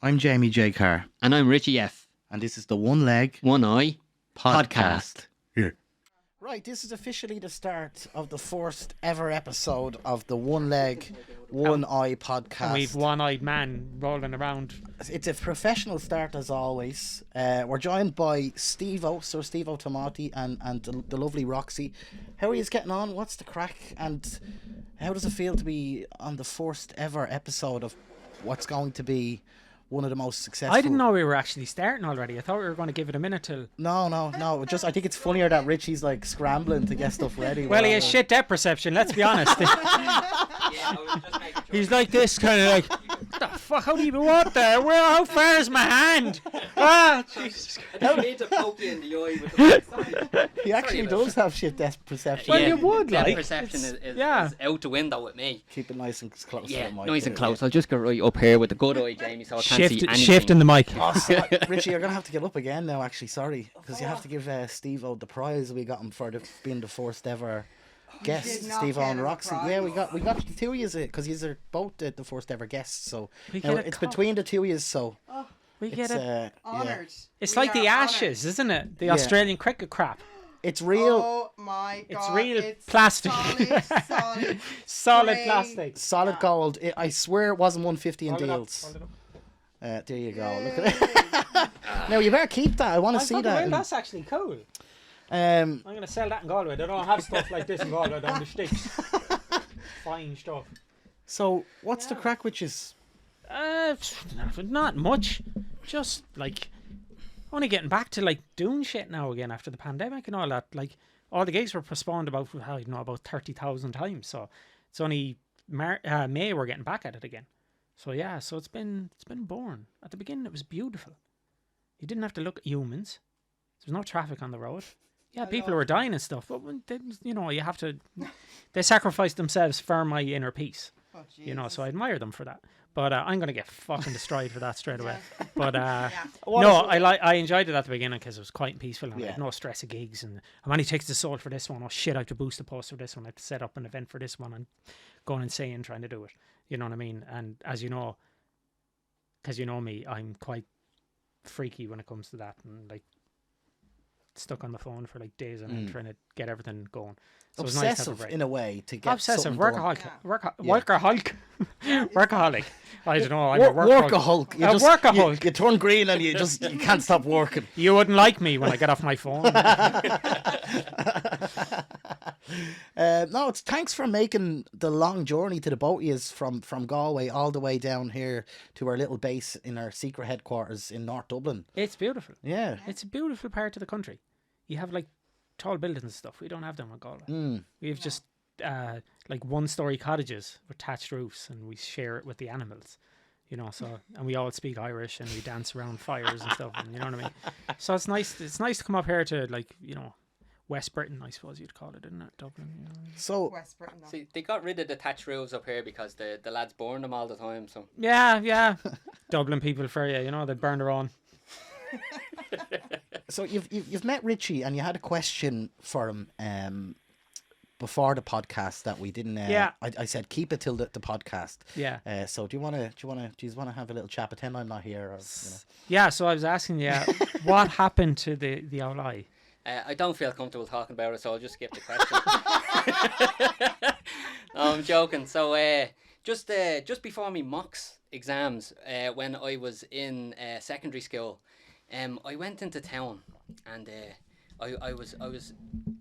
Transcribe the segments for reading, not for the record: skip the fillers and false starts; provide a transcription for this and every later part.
I'm Jamie J. Carr. And I'm Richie F. And this is the One Leg One Eye Podcast. Here. Right, this is officially the start of the first ever episode of the One Leg, One Eye Podcast. And we've one-eyed man rolling around. It's a professional start as always. We're joined by Sir Stevo Tomati and the lovely Roxie. How are you getting on? What's the crack? And how does it feel to be on the first ever episode of what's going to be one of the most successful... I didn't know we were actually starting already. I thought we were going to give it a minute till... No. Just I think it's funnier that Richie's like scrambling to get stuff ready. Well, he has shit depth perception, let's be honest. He's like this, kind of like, what the fuck, how do you what there? How far is my hand? Ah, Jesus. I don't need to poke you in the eye with the He actually does have shit depth perception. Well, you would, depth like. perception is out the window with me. Keep it nice and close. Yeah, to the mic nice and there, close. I'll just go right up here with the good eye, Jamie, so I can't see anything. Shift in the mic. Oh, Richie, you're gonna have to get up again now. Actually, sorry, because you have to give Stevo the prize we got him for being the first ever guest. Stevo and Roxie. Yeah, we got the two of you because you're both the first ever guests. So now, it's between the two of you. So We get it. Honoured. It's like the Ashes, isn't it? The Australian cricket crap. It's real. Oh my god. It's real plastic. Solid grey. plastic. Solid gold. I swear it wasn't 150 in Hold it up, deals. hold it up. There you go. Look at it. Now you better keep that. I want to see Well, that. that's actually cool. Um, I'm going to sell that in Galway. They don't have stuff like this in Galway down the sticks. Fine stuff. so what's the crack with you? Not much. Just like only getting back to like doing shit now again after the pandemic and all that. Like all the gigs were postponed about 30,000 times. So it's only May we're getting back at it again. So yeah, so it's been boring. At the beginning it was beautiful. You didn't have to look at humans. There was no traffic on the road. Yeah, people were dying and stuff, but when they, you have to. They sacrificed themselves for my inner peace. Oh, So I admire them for that. But I'm gonna get fucking destroyed for that straight away. But What I enjoyed it at the beginning because it was quite peaceful and I Yeah. had no stress of gigs and how many tickets are sold for this one. Oh shit, I have to boost the post for this one. I have to set up an event for this one and going insane trying to do it. You know what I mean? And as you know, because you know me, I'm quite freaky when it comes to that and like stuck on the phone for like days and end trying to get everything going. So it's nice to have a obsessive break. in a way to get Obsessive, something done. workaholic, workaholic. I don't know. I'm a Workaholic. You A just- workaholic. You turn green and you can't stop working. You wouldn't like me when I get off my phone. No, it's thanks for making the long journey to the boat is from Galway all the way down here to our little base in our secret headquarters in North Dublin. It's beautiful. Yeah. It's a beautiful part of the country. You have like tall buildings and stuff. We don't have them in Galway. We have just like one-story cottages with thatched roofs, and we share it with the animals. So and we all speak Irish and we dance around fires and stuff. And you know what I mean. So it's nice. It's nice to come up here to like West Britain, I suppose you'd call it, isn't it? Dublin. So West Britain. though. See, they got rid of the thatched roofs up here because the lads burn them all the time. So Yeah. Dublin people for you. They burn their own. So you've met Richie and you had a question for him before the podcast that we didn't. Yeah. I said keep it till the podcast. Yeah. So do you want to have a little chat? Pretend I'm not here. Or, Yeah. So I was asking you, what happened to the old eye? I don't feel comfortable talking about it, so I'll just skip the question. No, I'm joking. So just before me mocks exams, when I was in secondary school, I went into town and I was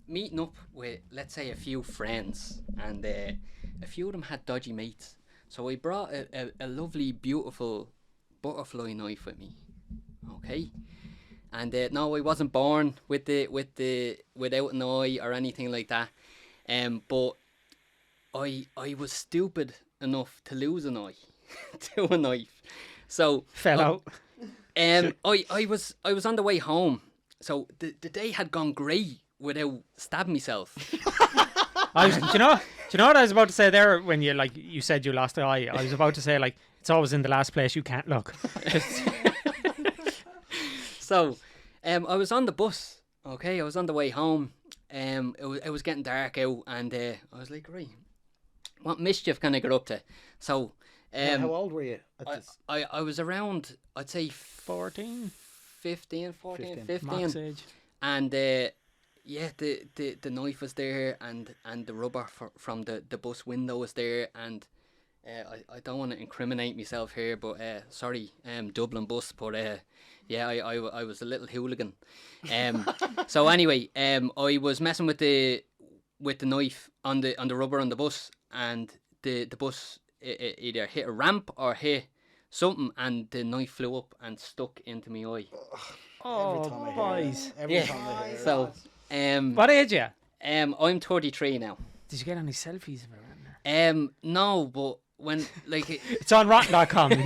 meeting up with, let's say, a few friends, and a few of them had dodgy mates. So I brought a lovely, beautiful butterfly knife with me. Okay. And no, I wasn't born without an eye or anything like that. But I was stupid enough to lose an eye to a knife. So Fell out. I was on the way home. So the day had gone great without stabbing myself. Do you know what I was about to say there when you said you lost the eye? I was about to say it's always in the last place you can't look. So, I was on the bus. Okay, I was on the way home. It was getting dark out, and I was like, right, what mischief can I get up to? So, How old were you at this? I was around, I'd say 14, 15, 15. max age. And yeah, the knife was there, and the rubber from the bus window was there, and I don't want to incriminate myself here, but sorry, Dublin bus, but yeah, I was a little hooligan. So anyway, I was messing with the knife on the rubber on the bus, and the bus it either hit a ramp or hit something, and the knife flew up and stuck into my eye. Oh, boys. Every time I hear it. So What age are you? I'm 33 now. Did you get any selfies of it around there? No, but when like It's on rotten.com. Do you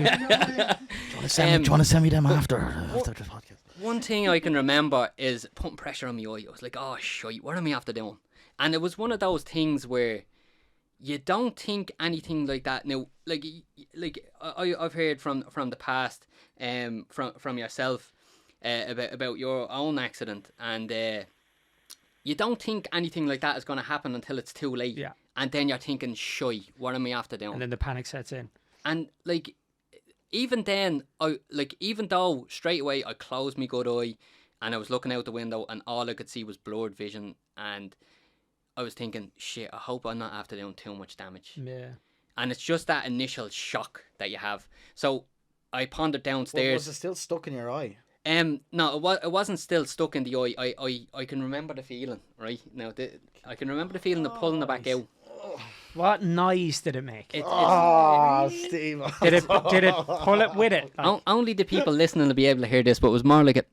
want to send me them after the podcast? one thing I can remember is putting pressure on my eye. I was like, oh shit, what am I after doing? And it was one of those things where you don't think anything like that. Now, like I've heard from the past, from yourself, about your own accident, and you don't think anything like that is going to happen until it's too late. Yeah. And then you're thinking, shy, what am I after doing? And then the panic sets in. And like, even then, even though straight away I closed my good eye and I was looking out the window and all I could see was blurred vision, and I was thinking, shit, I hope I'm not after doing too much damage. Yeah. And it's just that initial shock that you have. So I pondered downstairs. Was it still stuck in your eye? No, it wasn't still stuck in the eye. I can remember the feeling, right? Now, I can remember the feeling of pulling it back out. What noise did it make? Steve. Did it pull it with it? Like, Only the people listening will be able to hear this, but it was more like a...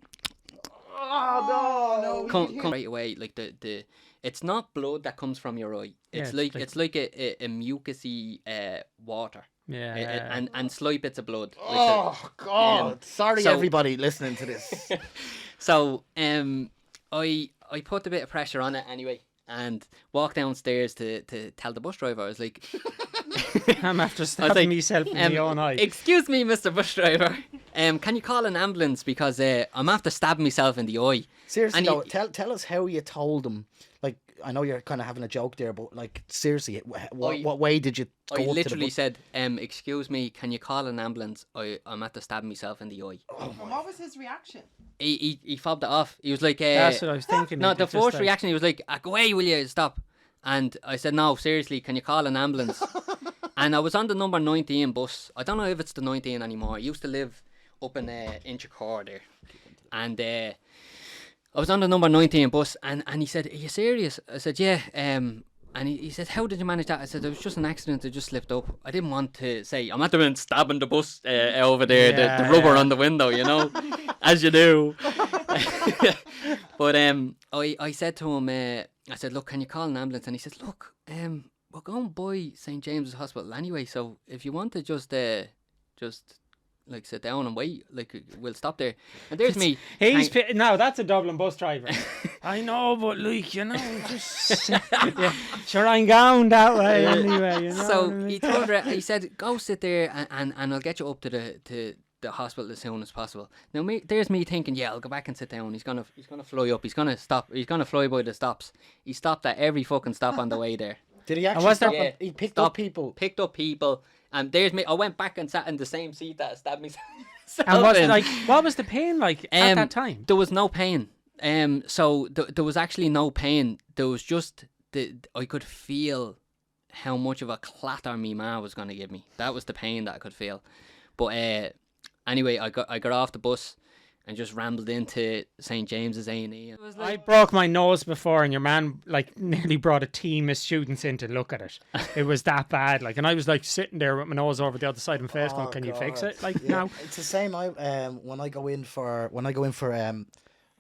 Oh, no. Come right away, like the it's not blood that comes from your eye. It's it's like a mucusy water. yeah. And slight bits of blood. Oh, God. Sorry, so- everybody listening to this. So I put a bit of pressure on it anyway, and walked downstairs to tell the bus driver. I was like, I'm after stabbing like, myself in my own eye. excuse me, Mr. Bus Driver. Can you call an ambulance, because I'm after stabbing myself in the eye. Seriously, And though, you- tell us how you told them. Like, I know you're kind of having a joke there, but like, seriously, what way did you go I up to the literally bus? said, excuse me, can you call an ambulance? I'm after stabbing myself in the eye. And what was his reaction? He fobbed it off. He was like, That's what I was thinking. no, It the just first like- reaction, he was like, go away, will you, stop. And I said, no, seriously, can you call an ambulance? And I was on the number 19 bus. I don't know if it's the 19 anymore. I used to live up in Inchicore there. And I was on the number 19 bus, and he said, are you serious? I said, yeah. And he said, how did you manage that? I said, it was just an accident. I just slipped up. I didn't want to say, I'm at the minute stabbing the bus over there, the rubber on the window, you know, as you do. But I said to him, I said, look, can you call an ambulance? And he said, look, we're going by St. James's Hospital anyway, so if you want to just like sit down and wait, like we'll stop there. And there's me. Now that's a Dublin bus driver. I know, but like, you know, just yeah, sure I'm going that way anyway. You know So what I mean? he told her, he said, go sit there and I'll get you up to the hospital as soon as possible. Now there's me thinking, yeah, I'll go back and sit down. He's gonna fly up. He's gonna stop. He's gonna fly by the stops. He stopped at every fucking stop on the way there. Did he actually was there- stop? Yeah. He picked Stop. up people. Picked up people, and there's me. I went back and sat in the same seat that I stabbed myself. And was it in. like, what was the pain like at that time? There was no pain. So there was actually no pain. There was just I could feel how much of a clatter me ma was gonna give me. That was the pain that I could feel. But anyway, I got off the bus and just rambled into St. James's A&E. It was I like, broke my nose before, and your man like nearly brought a team of students in to look at it. It was that bad, like, and I was like sitting there with my nose over the other side and face going, "Can you fix it?" Like, Yeah, now, it's the same. I when I go in for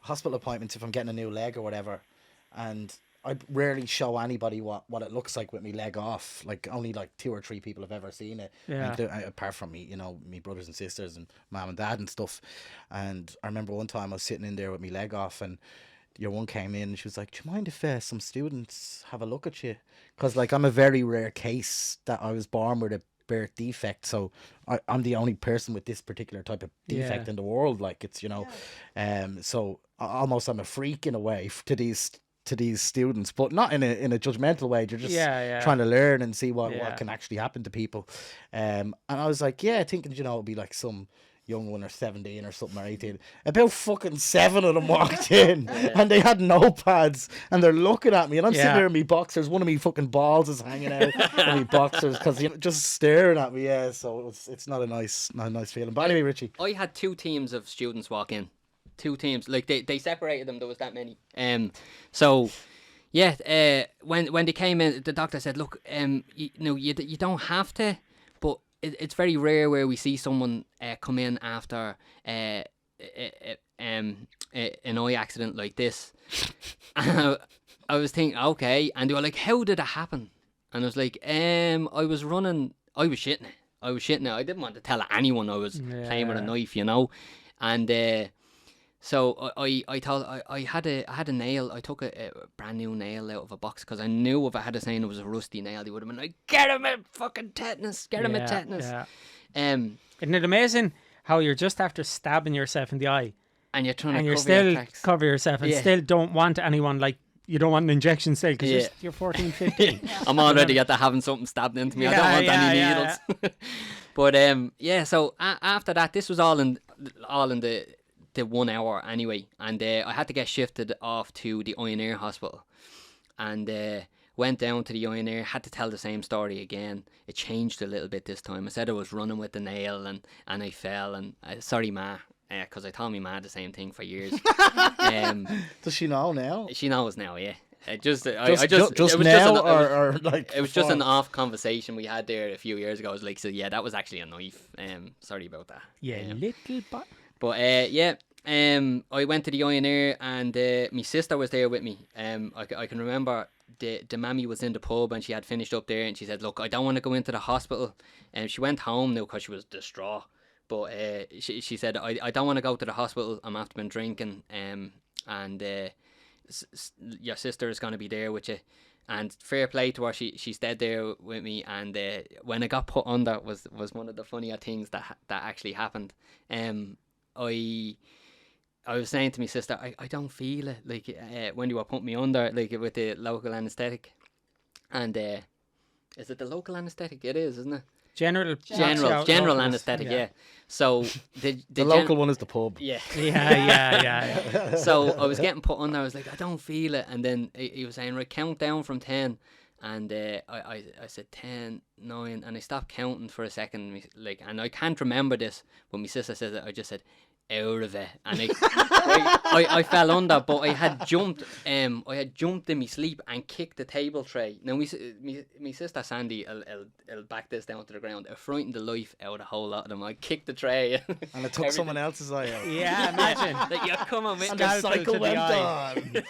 hospital appointments, if I'm getting a new leg or whatever, and I rarely show anybody what it looks like with my leg off. Like, only like 2 or 3 people have ever seen it. Yeah. Apart from me, you know, me brothers and sisters and mom and dad and stuff. And I remember one time I was sitting in there with my leg off, and your one came in and she was like, do you mind if some students have a look at you? Because like, I'm a very rare case that I was born with a birth defect, so I'm the only person with this particular type of defect Yeah. in the world. Like, it's, you know, so almost I'm a freak in a way to these to these students, but not in a judgmental way. You're just trying to learn and see what can actually happen to people. And I was like, thinking, it'd be like some young one or 17 or something or 18. About fucking 7 of them walked in and they had notepads and they're looking at me and I'm sitting there in me boxers. One of me fucking balls is hanging out in me boxers because just staring at me. So it's not a nice feeling. But anyway, Richie, I had 2 teams of students walk in. 2 teams, like they separated them. There was that many. So when they came in, the doctor said, look, you don't have to, but it's very rare where we see someone come in after an eye accident like this. I was thinking, okay, and they were like, how did it happen? And I was like, I was shitting it. I didn't want to tell anyone I was playing with a knife, and so I thought I had a nail. I took a brand new nail out of a box because I knew if I had a saying it was a rusty nail, they would have been like, get him a fucking tetanus, get him a tetanus. Isn't it amazing how you're just after stabbing yourself in the eye and you're trying and to you're cover still your tracks. cover yourself and still don't want anyone, like, you don't want an injection still because you're 14, 15. I'm already at the having something stabbed into me. I don't want any needles. But so after that, this was all in the 1 hour anyway, and I had to get shifted off to the Eye and Ear Hospital, and went down to the Eye and Ear, had to tell the same story again. It changed a little bit this time. I said I was running with the nail and I fell, and sorry ma, because I told me ma the same thing for years. Does she know now? She knows now, yeah. Just now, or like it was just an off conversation we had there a few years ago. I was like, so that was actually a knife. Sorry about that. Little but. But I went to the Eye and Ear, and my sister was there with me. I can remember the mammy was in the pub and she had finished up there, and she said, look, I don't want to go into the hospital. And she went home now because she was distraught. But she said, I don't want to go to the hospital. I'm after been drinking. And your sister is going to be there with you. And fair play to her, she stayed there with me. And when I got put under was one of the funnier things that actually happened. I was saying to my sister, I don't feel it, like when you were putting me under, like with the local anaesthetic. And is it the local anaesthetic? It is, isn't it? General anaesthetic, yeah. So the local one is the pub. Yeah. So I was getting put under. I was like, I don't feel it, and then he was saying, right, count down from 10. And I said 10, 9, and I stopped counting for a second, like, and I can't remember this, but my sister says it. I just said, out of it, and I fell under, but I had jumped in my sleep and kicked the table tray. Now my sister Sandy will back this down to the ground. It frightened the life out of a whole lot of them. I kicked the tray and it took someone else's eye out. Yeah, imagine that you're coming with and the cycle went on.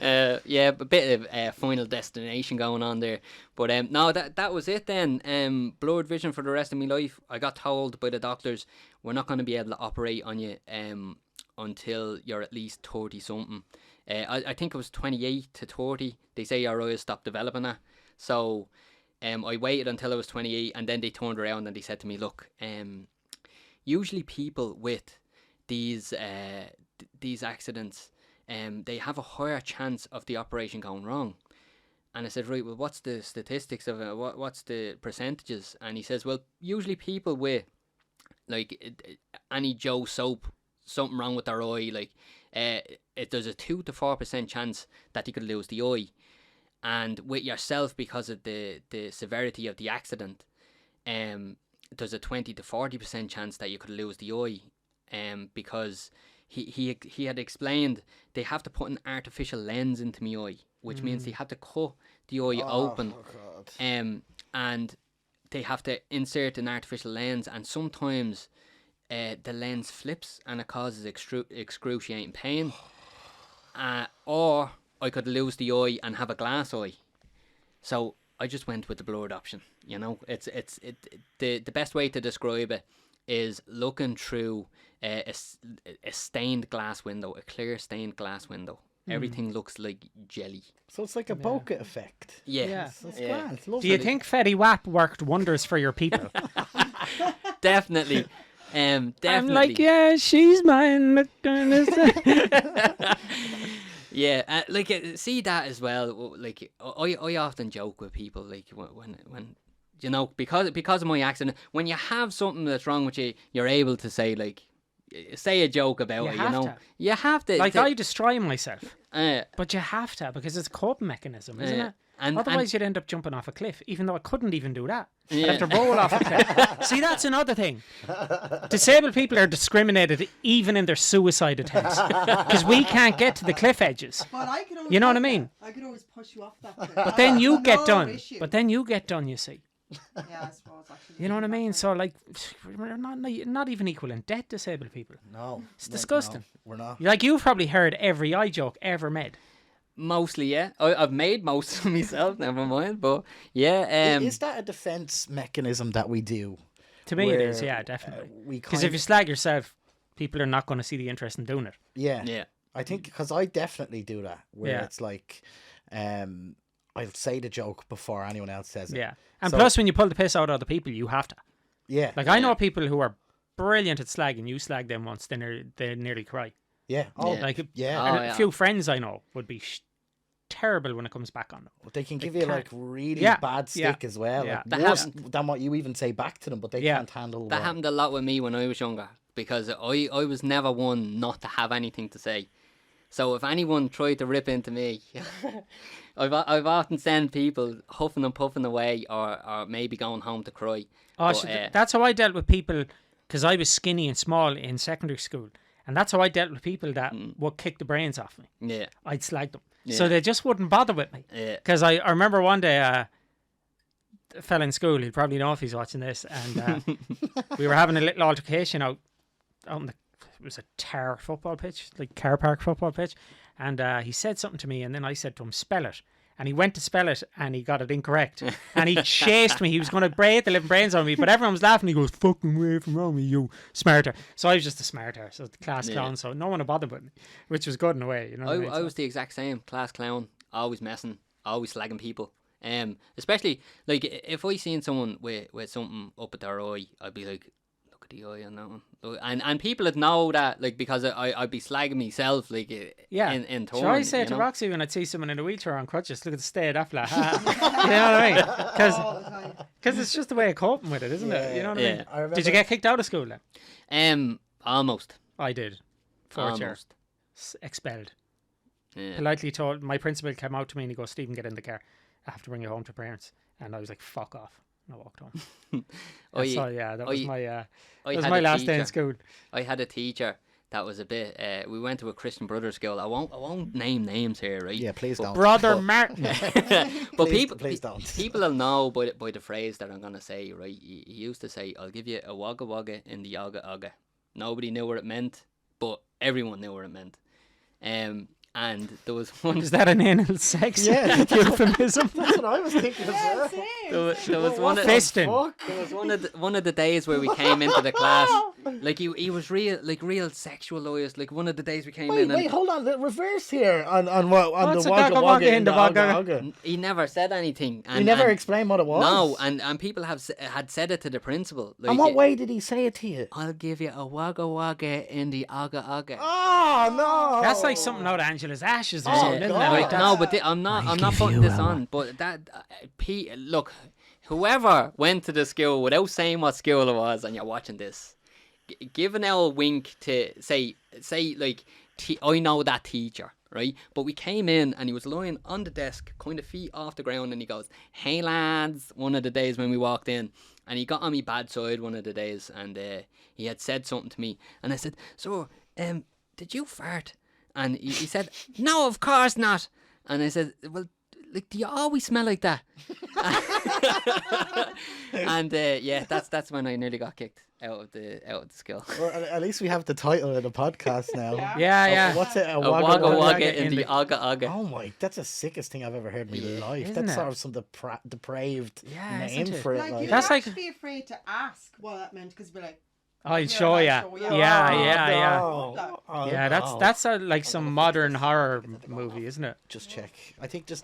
A bit of Final Destination going on there, but no, that was it then. Blurred vision for the rest of my life. I got told by the doctors, we're not going to be able to operate on you until you're at least 30 something. I think it was 28 to 30. They say your eyes stop developing that. So I waited until I was 28, and then they turned around and they said to me, look, usually people with these accidents, they have a higher chance of the operation going wrong. And I said, right, well, what's the statistics of it? What's the percentages? And he says, well, usually people with like any Joe soap, something wrong with their eye, like there's a 2 to 4% chance that you could lose the eye. And with yourself, because of the severity of the accident, there's a 20 to 40% chance that you could lose the eye, because he had explained they have to put an artificial lens into my eye, which means they have to cut the eye open, and they have to insert an artificial lens, and sometimes the lens flips and it causes excruciating pain. Or I could lose the eye and have a glass eye. So I just went with the blurred option. It's the best way to describe it is looking through a stained glass window, a clear stained glass window. Everything looks like jelly. So it's like a bokeh effect. Yeah. It's grand. It's lovely. Do you think Fetty Wap worked wonders for your people? Definitely. Definitely. I'm like, yeah, she's mine. Yeah, like see that as well. Like I often joke with people like when you know because of my accent. When you have something that's wrong with you, you're able to say like say a joke about You it. have You know, to. you have to. Like I destroy myself, uh, but you have to because it's a coping mechanism, isn't it? and Otherwise, you'd end up jumping off a cliff, even though I couldn't even do that. Yeah. I'd have to roll off a cliff. See, that's another thing. Disabled people are discriminated even in their suicide attempts because we can't get to the cliff edges. But I could always You know what I help mean? I could always push you off that cliff. But then you get No done. issue. But then you get done, you see. Yeah, I suppose actually. You know what I mean? So, like, we're not even equal in debt, disabled people. No, It's disgusting. No, we're not. Like, you've probably heard every eye joke ever made. mostly, yeah. I've made most of myself. Never mind, but yeah. Is that a defense mechanism that we do? To me, it is, Where, yeah, definitely. we Because kind if you slag yourself, people are not going to see the interest in doing it. yeah, yeah. I think because I definitely do that. Where Yeah. it's like, I'll say the joke before anyone else says it. Yeah. And So- plus, when you pull the piss out of other people, you have to. Yeah, Like, I know people who are brilliant at slagging. You slag them once, they nearly cry. yeah. Oh, Yeah. Like, yeah. Oh, and yeah. a few friends I know would be terrible when it comes back on them. They can give They you can't- like really Yeah, bad yeah, stick as well. yeah. Like That worse than what you even say back to them, but they Yeah. can't handle That happened a lot with me when I was younger because I was never one not to have anything to say. So if anyone tried to rip into me, I've often sent people huffing and puffing away or maybe going home to cry. Oh, But, so that's how I dealt with people, because I was skinny and small in secondary school. And that's how I dealt with people that would kick the brains off me. Yeah, I'd slag them. Yeah. So they just wouldn't bother with me. yeah. Because I remember one day, a fella in school, he'd probably know if he's watching this, and we were having a little altercation out on the, it was a tar football pitch, like car park football pitch, and he said something to me, and then I said to him, spell it. And he went to spell it, and he got it incorrect. And he chased me. He was going to break the living brains on me, but everyone was laughing. He goes, fucking away from me, you smarter. So I was just a smarter, so the class clown, so no one would bother with me, which was good in a way. You know what I mean? I was the exact same class clown, always messing, always slagging people. Especially like if I seen someone with something up at their eye, I'd be like, look at the eye on that one. And people would know that, like, because I'd be slagging myself, like, Yeah. in turn. So I say you to know? Roxie when I'd see someone in a wheelchair on crutches, look at the state of that fella. You know what I mean? All the time. Because it's just the way of coping with it, isn't it? You know what I mean? Yeah. I remember, Did you get kicked out of school then? Almost. I did. Fourth year. Almost. Expelled. Yeah. Politely told, my principal came out to me and he goes, Stephen, get in the car. I have to bring you home to parents. And I was like, fuck off. And I walked home. So yeah, that was my I was had my a last day in teacher- school. I had a teacher that was a bit. We went to a Christian Brothers school. I won't name names here, right? yeah, please don't. Brother But- Martin. But Please- please don't. People will know by the phrase that I'm gonna say, right? He used to say, "I'll give you a wagga wagga in the aga aga." Nobody knew what it meant, but everyone knew what it meant. And there was one. Is that an anal sex Yeah. euphemism? That's what I was thinking as Yeah, well. same. There was one. Fisting. There was one of the days where we came into the class. Like he was real sexualized. Like one of the days we came in. Wait, And hold on. Reverse here on what on What's the a wagga wagga wagga wagga in the wagga wagga. he never said anything. And, He never and- explained what it was. No, and people had said it to the principal. Like, And what way did he say it to you? I'll give you a wagga wagga in the aga aga. Oh no! That's like something out of Angela's Ashes or Oh, something, isn't it? God. Like No, that's- but I'm not putting this on. But that, look, whoever went to the school without saying what school it was, and you're watching this, give an old wink to say like, I know that teacher, right? But we came in and he was lying on the desk, kind of feet off the ground, and he goes, "Hey lads," one of the days when we walked in, and he got on me bad side one of the days, and he had said something to me, and I said, "So, did you fart?" And he said, "No, of course not." And I said, "Well, like, do you always smell like that?" And yeah, that's when I nearly got kicked out of the school. Well, at least we have the title of the podcast now. Yeah. What's it? A wagga wagga wagga in the aga aga. Oh my! That's the sickest thing I've ever heard in my life. Isn't That's it? sort of some depraved Yeah, name isn't it? for it. Like, Like, you'd That's like- actually be afraid to ask what that meant because you'd be like, I'll Yeah, show I'll ya. show Yeah, ya. yeah. no. Oh, Yeah, no. that's like some modern horror movie, isn't it? Just check. I think it's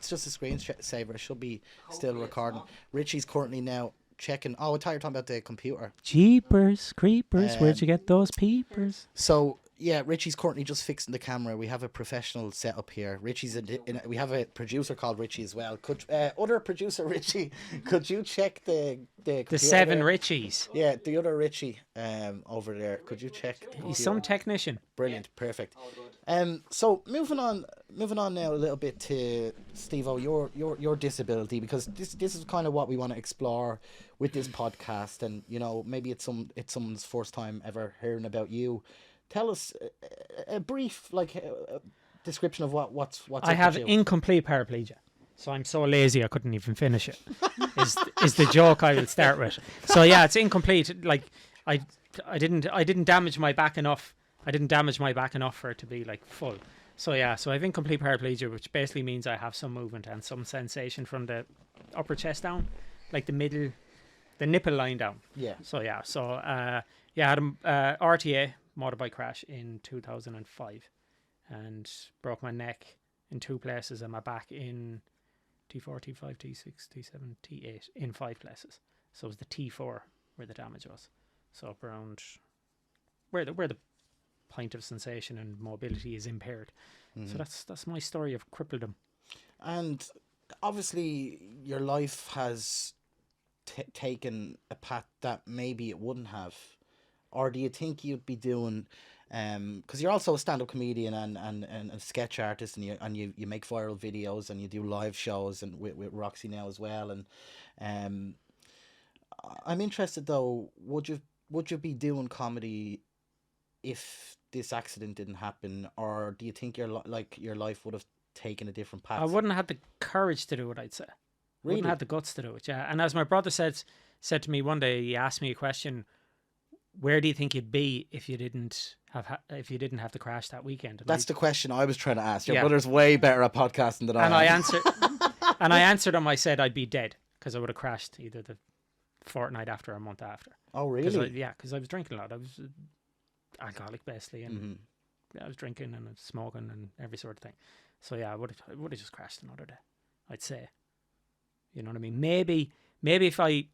just a screensaver. It should be still recording. Richie's currently now checking. Oh, I thought you were talking about the computer. Jeepers, creepers, where'd you get those peepers? So yeah, Richie's currently just fixing the camera. We have a professional setup here. Richie's we have a producer called Richie as well. Could other producer Richie, could you check the computer 7 there? Richies. Yeah, the other Richie over there. Could you check? the He's computer? some technician. Brilliant, perfect. So moving on now a little bit to Stevo, your disability, because this is kind of what we want to explore with this podcast, and you know, maybe it's someone's first time ever hearing about you. Tell us a brief description of what's I up have with you. incomplete paraplegia. So I'm so lazy I couldn't even finish it. is the joke I will start with. So yeah, it's incomplete. Like I didn't damage my back enough. I didn't damage my back enough for it to be like full. So yeah, so I have incomplete paraplegia, which basically means I have some movement and some sensation from the upper chest down, like the nipple line down. Yeah. So yeah, I had a RTA motorbike crash in 2005, and broke my neck in 2 places and my back in T4, T5, T6, T7, T8 in 5 places. So it was the T4 where the damage was. So up around where the point of sensation and mobility is impaired. So that's my story of crippledom. And obviously your life has taken a path that maybe it wouldn't have. Or do you think you'd be doing, because you're also a stand-up comedian and a sketch artist, and you make viral videos and you do live shows and with Roxie now as well, and I'm interested though, would you be doing comedy if this accident didn't happen, or do you think your life would have taken a different path? I wouldn't have the courage to do it, I'd say. Really? Wouldn't have the guts to do it, yeah. And as my brother said to me one day, he asked me a question: where do you think you'd be if you didn't have the crash that weekend? And That's the question I was trying to ask. Your Yeah. brother's way better at podcasting than and I I am. answered him. I said I'd be dead because I would have crashed either the fortnight after or a month after. Oh, really? Because I was drinking a lot. I was alcoholic basically, and I was drinking and smoking and every sort of thing. So yeah, I would have just crashed another day, I'd say. You know what I mean? Maybe if I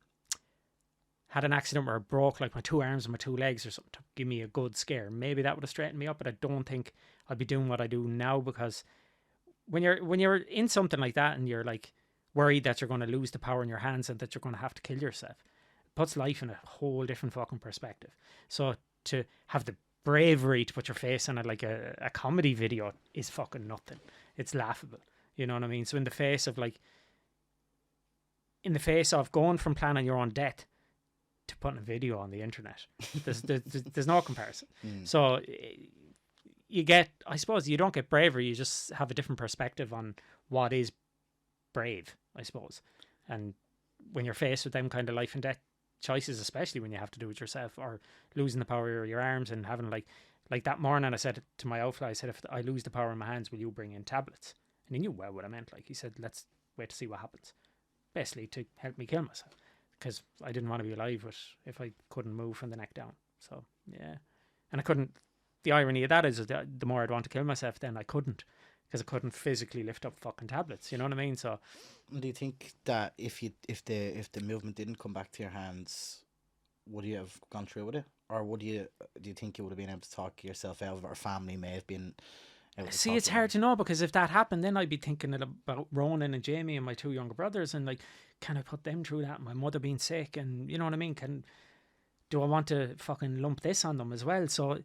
had an accident where I broke like my 2 arms and my 2 legs or something to give me a good scare, maybe that would have straightened me up. But I don't think I'd be doing what I do now, because when you're in something like that and you're like worried that you're going to lose the power in your hands and that you're going to have to kill yourself, it puts life in a whole different fucking perspective. So to have the bravery to put your face on a comedy video is fucking nothing. It's laughable. You know what I mean? So in the face of going from planning your own death to putting a video on the internet, there's no comparison. So I suppose you don't get bravery, you just have a different perspective on what is brave, I suppose. And when you're faced with them kind of life and death choices, especially when you have to do it yourself, or losing the power of your arms and having like that morning I said to my outfly, I said, if I lose the power in my hands, will you bring in tablets? And he knew well what I meant. Like, he said, let's wait to see what happens, basically to help me kill myself, because I didn't want to be alive if I couldn't move from the neck down. So yeah, and I couldn't. The irony of that is that the more I'd want to kill myself, then I couldn't, because I couldn't physically lift up fucking tablets. You know what I mean? So Do you think that if the movement didn't come back to your hands, would you have gone through with it, or do you think you would have been able to talk yourself out of it, or family may have been able to see, talk it's to hard to know, because if that happened, then I'd be thinking about Ronan and Jamie and my 2 younger brothers, and like, can I put them through that? My mother being sick, and you know what I mean? Do I want to fucking lump this on them as well? So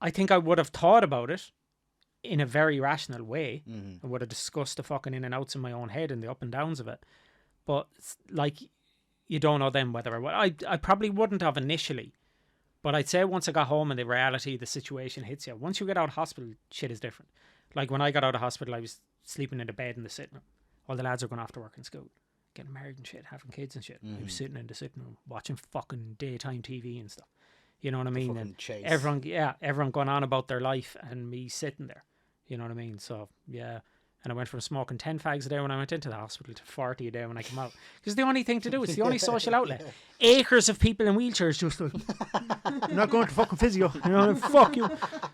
I think I would have thought about it in a very rational way. I would have discussed the fucking in and outs in my own head and the up and downs of it. But like, you don't know then whether I probably wouldn't have initially. But I'd say once I got home and the reality, the situation hits you. Once you get out of hospital, shit is different. Like when I got out of hospital, I was sleeping in the bed in the sitting room. All the lads are going off to work in school, getting married and shit, having kids and shit. I was sitting in the sitting room watching fucking daytime TV and stuff. You know what I mean? And chase. everyone going on about their life and me sitting there. You know what I mean? So yeah. And I went from smoking 10 fags a day when I went into the hospital to 40 a day when I came out. Because the only thing to do, it's the only social outlet. Acres of people in wheelchairs just like, I'm not going to fucking physio. You know, fuck you.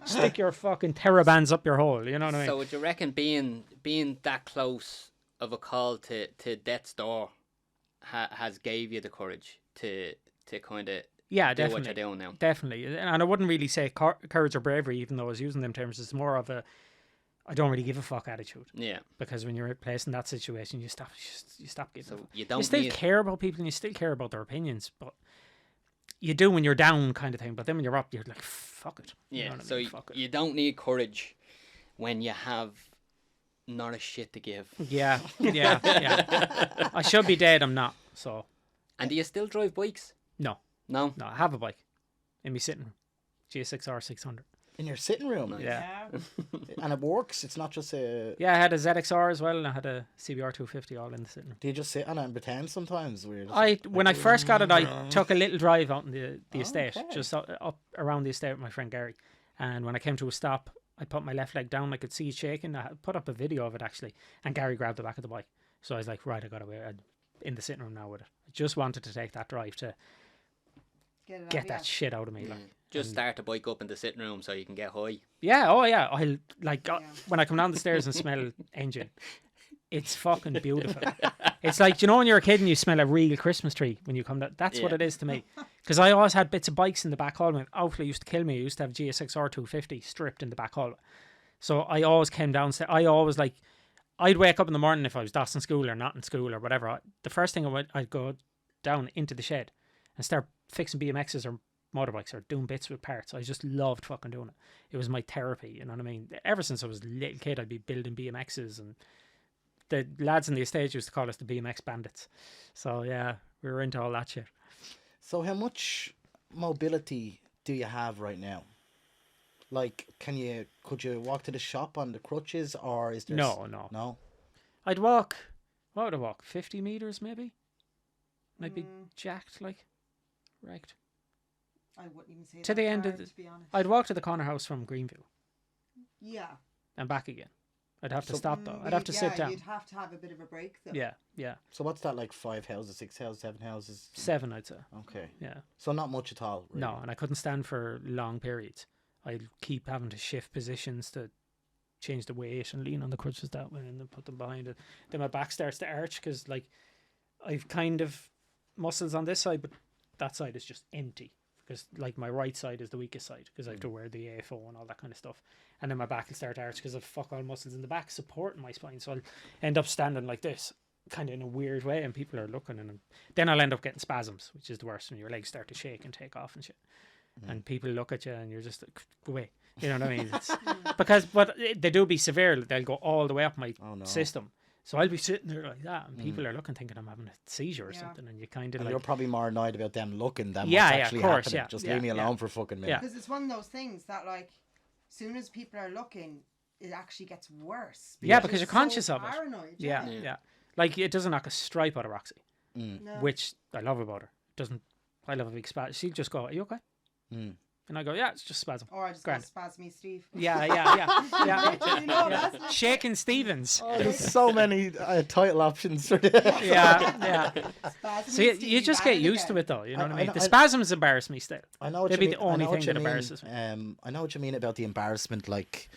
Stick your fucking TheraBands up your hole. You know what I mean? So would you reckon being that close of a call to death's door has gave you the courage to kind of Yeah, do what definitely. you're doing now. Definitely. And I wouldn't really say courage or bravery, even though I was using them terms. It's more of a I don't really give a fuck attitude. Yeah. Because when you're placed in that situation, you stop giving a So fuck. you You don't still need. care about people and you still care about their opinions, but you do when you're down kind of thing. But then when you're up, you're like, fuck it. You Yeah. know what I So mean? Fuck it. you don't need courage when you have not a shit to give. Yeah. I should be dead, I'm not. So, And do you still drive bikes? no. No. I have a bike in my sitting room. GSX-R 600. In your sitting room. Yeah. And it works. It's not just a. Yeah, I had a ZXR as well, and I had a CBR 250 all in the sitting room. Do you just sit on it and pretend sometimes? Weird. When I first got it, I took a little drive out in the estate, Okay. just up around the estate with my friend Gary. And when I came to a stop, I put my left leg down. I could see it shaking. I put up a video of it actually, and Gary grabbed the back of the bike. So I was like, right, I got away. I'm in the sitting room now with it. I just wanted to take that drive to get that shit out of me. Like, Just start the bike up in the sitting room so you can get high. yeah, oh yeah. I like when I come down the stairs and smell engine. It's fucking beautiful. It's like, you know, when you're a kid and you smell a real Christmas tree when you come down. That's what Yeah. it is to me. Because I always had bits of bikes in the back hall. When Outlaw used to kill me. I used to have GSX-R 250 stripped in the back hall. So I always came downstairs. I always like, I'd wake up in the morning if I was in school or not in school or whatever. The first thing I'd go down into the shed and start fixing BMXs or motorbikes or doing bits with parts. I just loved fucking doing it. It was my therapy, you know what I mean? Ever since I was a little kid, I'd be building BMXs, and the lads in the estate used to call us the BMX bandits. So yeah, we were into all that shit. So how much mobility do you have right now? Like, could you walk to the shop on the crutches, or is there? No. I'd walk. What would I walk? 50 meters maybe. And I'd be jacked, like, wrecked. I wouldn't even say To that the end far, of the- to be honest. I'd walk to the corner house from Greenview Yeah. and back again. I'd have to stop though. I'd You'd- have to sit down. You'd have to have a bit of a break though. Yeah. So what's that, like 5 houses, 6 houses, 7 houses? 7, I'd say. Okay. Yeah. So not much at all. Really. No, and I couldn't stand for long periods. I'd keep having to shift positions to change the weight and lean on the crutches that way and then put them behind it. Then my back starts to arch because, like, I've kind of muscles on this side, but that side is just empty because, like, my right side is the weakest side because I have to wear the AFO and all that kind of stuff. And then my back will start to arch because I've fuck all muscles in the back supporting my spine. So I'll end up standing like this, kind of in a weird way, and people are looking, and then I'll end up getting spasms, which is the worst when your legs start to shake and take off and shit. And people look at you and you're just like, go away. You know what I mean? It's, but they do be severe. They'll go all the way up my system. So I'll be sitting there like that, and people are looking, thinking I'm having a seizure or something, and you kind of And like, you're probably more annoyed about them looking than Yeah, what's yeah, actually of course, happening. yeah, Just yeah, leave me alone yeah. for a fucking minute. Yeah. Because it's one of those things that, like, soon as people are looking, it actually gets worse. Yeah, because you're so conscious of it. paranoid, yeah. Like, it doesn't knock a stripe out of Roxie, No. which I love about her. I love a big spasm. She'll just go, are you okay? And I go, yeah, it's just spasm. Or I just Grand. got spasmy Steve. Yeah. You know, that's not- Shaking Stevens. Oh, there's so many title options for this. Yeah. Spasmy So you Steve, just at get it used to again. it, though. You know what I I mean? know- The spasms embarrass me still. I know what They'd you be mean. the only I know what thing you that mean. embarrasses me. I know what you mean about the embarrassment. Like,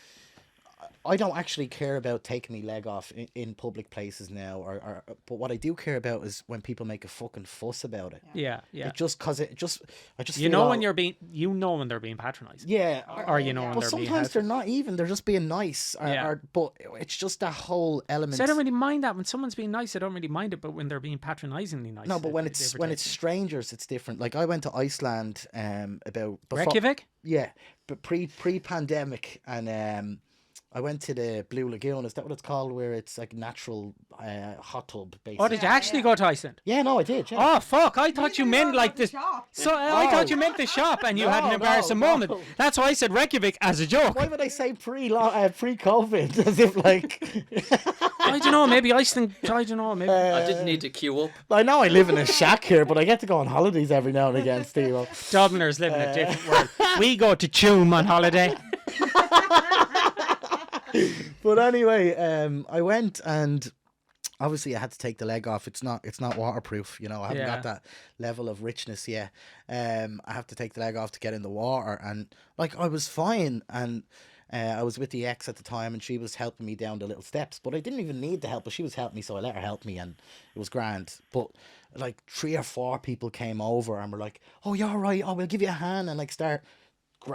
I don't actually care about taking my leg off in public places now, but what I do care about is when people make a fucking fuss about it. Yeah. It just I just You feel know all- when when they're being patronised. yeah. Or you know when But they're being sometimes they're helpful. not even. They're just being nice. But it's just that whole element. So I don't really mind that when someone's being nice. I don't really mind it, but when they're being patronisingly nice. No, but when it it's irritates me. strangers, it's different. Like I went to Iceland about before, Reykjavik. yeah, but pre-pandemic, and I went to the Blue Lagoon. Is that what it's called? Where it's like natural hot tub, basically. Oh, did you actually go to Iceland? Yeah, no, I did. Yeah. Oh fuck! I thought you Neither meant one like at the this. shop. So I thought you meant the shop, and you had an No, embarrassing no. moment. That's why I said Reykjavik as a joke. Why would I say pre-COVID? As if like I don't know. Maybe Iceland. I don't know. Maybe. I didn't need to queue up. I know I live in a shack here, but I get to go on holidays every now and again, Steve. Dubliners live in a different world. We go to Tuam on holiday. But anyway, I went and obviously I had to take the leg off. It's not waterproof, you know. I haven't got that level of richness yet. I have to take the leg off to get in the water, and like I was fine, and I was with the ex at the time, and she was helping me down the little steps. But I didn't even need the help, but she was helping me, so I let her help me, and it was grand. But like 3 or 4 people came over and were like, "Oh, you're all right. Oh, we'll give you a hand," and like start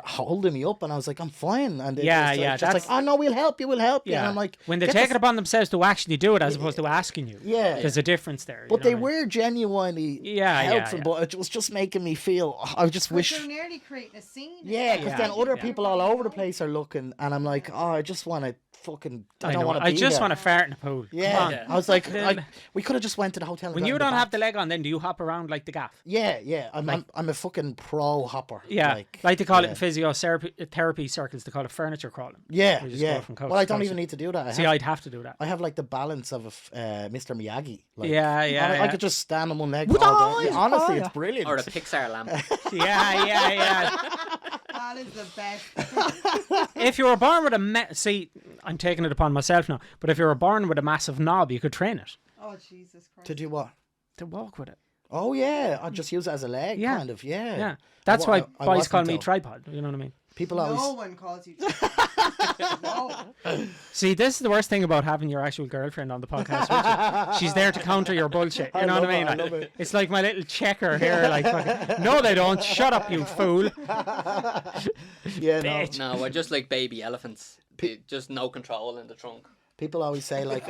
holding me up, and I was like, "I'm fine." And Yeah, it's yeah, just like, that's- "Oh no, we'll help you, and I'm like, when they "Get take the it upon themselves to actually do it as opposed to asking you. Yeah. There's a difference there. But you they know what I mean? were genuinely Yeah, helpful, yeah. but it was just making me feel. I just But wish. you're nearly creating a scene. Yeah, because Yeah, then other yeah. people all over the place are looking, and I'm like, oh, I just want to fucking. I don't know, want to. I just want to fart in the pool. Come Yeah, on. I was like, Then- we could have just went to the hotel. And When got you in don't the have the bath. leg on, then do you hop around like the gaff? Yeah. I'm a fucking pro hopper. Yeah, like they call it yeah. in physiotherapy circles, they call it furniture crawling. Yeah, We just yeah. go from coast Well, I to don't coast. even need to do that. See, I'd have to do that. I have like the balance of Mr. Miyagi. Like, Yeah, I could just stand on one leg. With all eyes, day. Honestly, oh, it's brilliant. Or a Pixar lamp. Yeah. That is the best. If you were born with see, I'm taking it upon myself now, but if you were born with a massive knob, you could train it Oh, Jesus Christ. To do what? to walk with it. Oh yeah, I just use it as a leg, Yeah. kind of. Yeah. Yeah, that's why I boys wasn't, call me though. tripod. You know what I mean? People No always. one calls you. No. See, this is the worst thing about having your actual girlfriend on the podcast. Richie. She's there to counter your bullshit. You know what I mean? I Like, love it. it's like my little checker here. Like, fucking, no, they don't. Shut up, you fool. Yeah, no. Bitch. No, we're just like baby elephants. Just no control in the trunk. People always say like,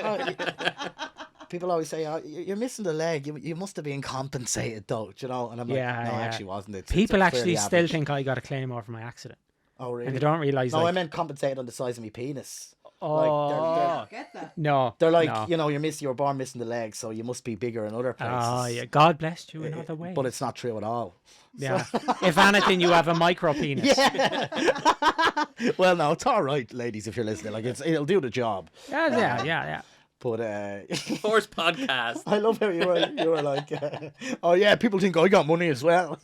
people always say, oh, you're missing the leg. You must have been compensated though, do you know? And I'm like, Yeah, no, yeah. actually wasn't. It's People fairly actually still average. think I got a claim over my accident, Oh really? and they don't realise. No, I like, meant compensated on the size of my penis. oh, Get that. no, They're like, no. you know, you were born missing the leg, so you must be bigger in other places. Oh, yeah. God blessed you in other ways. But it's not true at all. Yeah. If anything, you have a micro penis. Well, no, it's all right, ladies, if you're listening. Like, it'll do the job. Yeah. But Force podcast. I love how you were like, oh yeah, people think I got money as well.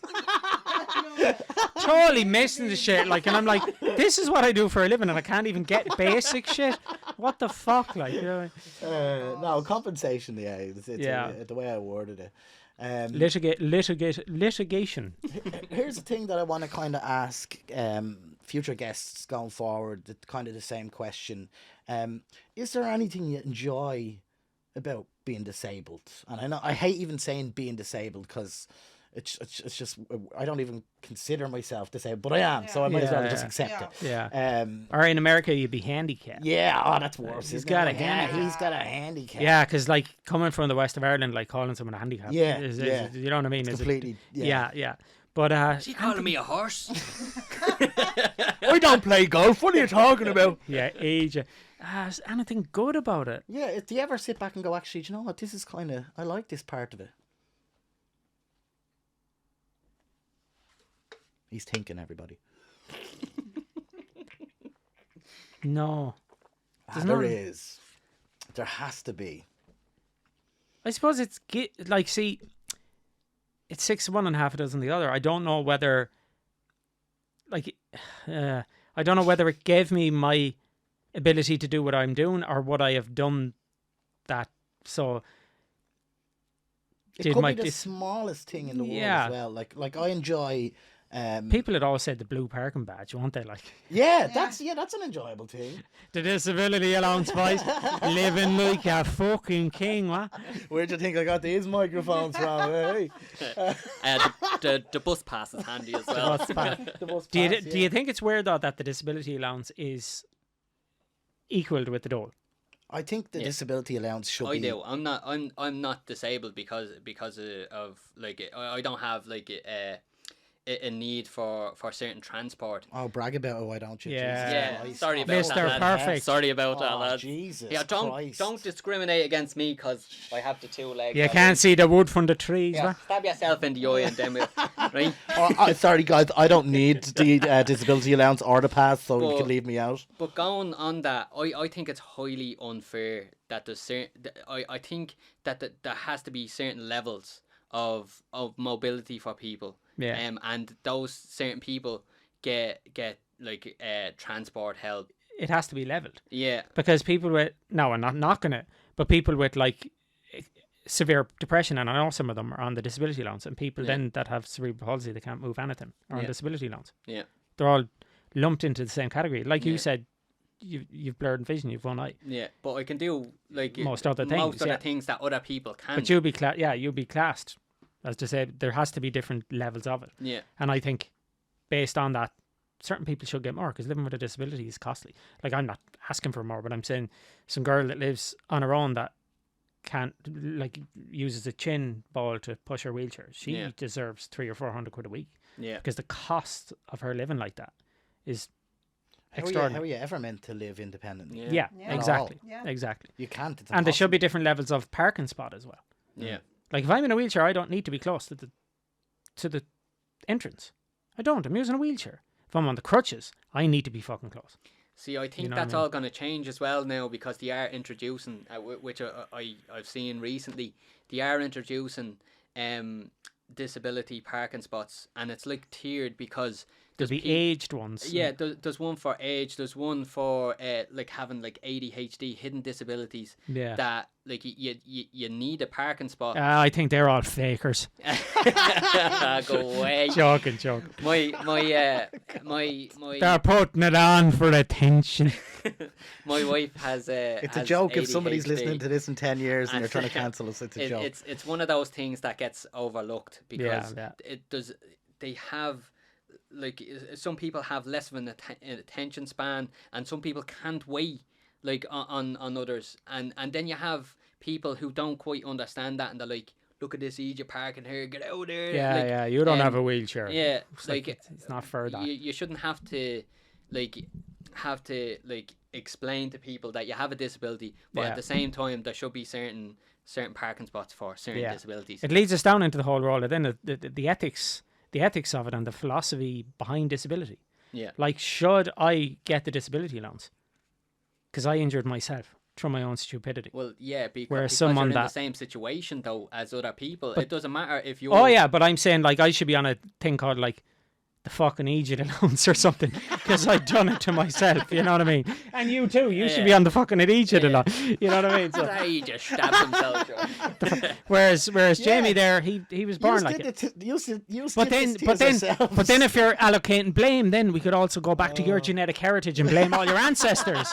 Totally missing the shit. Like, and I'm like, this is what I do for a living, and I can't even get basic shit. What the fuck, like, you know? No, compensation. Yeah, it's Yeah. the way I worded it. Litigation. Here's the thing that I want to kind of ask future guests going forward. Kind of the same question. Is there anything you enjoy about being disabled? And I know I hate even saying being disabled because it's just I don't even consider myself disabled, but I am, so I might as well Yeah, just yeah. accept it. Yeah. Um, Or in America, you'd be handicapped. yeah. Oh, that's worse. He's isn't got it? a handicap. He's got a handicap. Yeah, because like coming from the west of Ireland, like calling someone a handicap. Yeah, is, yeah. you know what I mean? It's Is it- completely. Yeah. But Is he calling me a horse? I don't play golf. What are you talking about? yeah, age. Is anything good about it? Yeah. Do you ever sit back and go, actually, do you know what? This is kind of. I like this part of it. He's thinking, everybody. No. There not- is. There has to be. I suppose it's like, see, it's 6 of one and half a dozen the other. I don't know whether, like, I don't know whether it gave me my ability to do what I'm doing or what I have done that. So It Did could my be the dis- smallest thing in the world Yeah. as well. Like I enjoy. people had always said the blue parking badge, won't they? Like Yeah, that's an enjoyable thing. the disability allowance, boys, living like a fucking king, what? Where'd you think I got these microphones from? Hey? The bus pass is handy as well. The bus Do you pass, do you think it's weird though that the disability allowance is equaled with the dole? I think the Yeah. disability allowance should I be. do. I'm not disabled because of like I don't have like a need for certain transport. Oh, brag about it, why don't you? Yeah. Jesus Yeah, Christ. sorry Oh, about Mr. that, lad. Perfect. Sorry about that, Oh, lad. Jesus Yeah, Christ. don't discriminate against me because I have the two legs. You can't see the wood from the trees, Yeah, what? stab yourself in the eye and then we'll, right. Sorry, guys, I don't need the disability allowance or the pass, so you But- can leave me out. But going on that, I think it's highly unfair that there's certain. I think that there has to be certain levels of mobility for people. Yeah. And those certain people get like transport help. It has to be leveled. Yeah. Because people with, no, I'm not knocking it, but people with like severe depression, and I know some of them are on the disability allowance, and people Yeah. then that have cerebral palsy, they can't move anything, are on Yeah. disability allowance. Yeah. They're all lumped into the same category. Like you Yeah. said, you've blurred vision, you've one eye. Yeah, but I can do like Most other things, most other yeah. things that other people can't. But you'll be classed, as to say, there has to be different levels of it. Yeah, And I think, based on that, certain people should get more, because living with a disability is costly. Like, I'm not asking for more, but I'm saying some girl that lives on her own that can't, like, uses a chin ball to push her wheelchair, she Yeah. deserves 300 or 400 quid a week, yeah. because the cost of her living like that is How are extraordinary. you ever meant to live independently? Yeah. Yeah, Yeah. exactly. Yeah. Exactly. You can't. It's And there should be impossible. different levels of parking spot as well. Yeah. Like, if I'm in a wheelchair, I don't need to be close to the entrance. I don't. I'm using a wheelchair. If I'm on the crutches, I need to be fucking close. See, I think know what I that's mean? all going to change as well now, because they are introducing, which I've seen recently, they are introducing disability parking spots, and it's like tiered, because There'll be aged ones. yeah, there's one for age, there's one for like having like ADHD, hidden disabilities, Yeah. that like you need a parking spot. I think they're all fakers. Go away. Joking. My They're putting it on for attention. my wife has It's a has joke if somebody's ADHD. listening to this in 10 years and And they're trying to cancel us. It's a joke. It's one of those things that gets overlooked, because Yeah. it does. They have, like, some people have less of an attention span, and some people can't wait like on others, and then you have people who don't quite understand that, and they're like, look at this idiot parking here, get out there. Yeah, like, yeah. You don't have um, a wheelchair. Yeah, It's like it's not fair that. you shouldn't have to explain to people that you have a disability, but Yeah. at the same time there should be certain parking spots for certain Yeah. disabilities. It leads us down into the whole role of then the ethics of it and the philosophy behind disability. Yeah. Like, should I get the disability allowance? Because I injured myself through my own stupidity. Well, yeah, Whereas because someone you're in the that- same situation though as other people. It doesn't matter if you're. Oh yeah, but I'm saying, like, I should be on a thing called like the fucking idiot allowance or something, because I've done it to myself. You know what I mean? And you too. You should be Yeah. on the fucking idiot allowance. You know what I mean? So, He just stabbed himself. Joe. whereas Jamie there, he was born like it. But then if you're allocating blame, then we could also go back to your genetic heritage and blame all your ancestors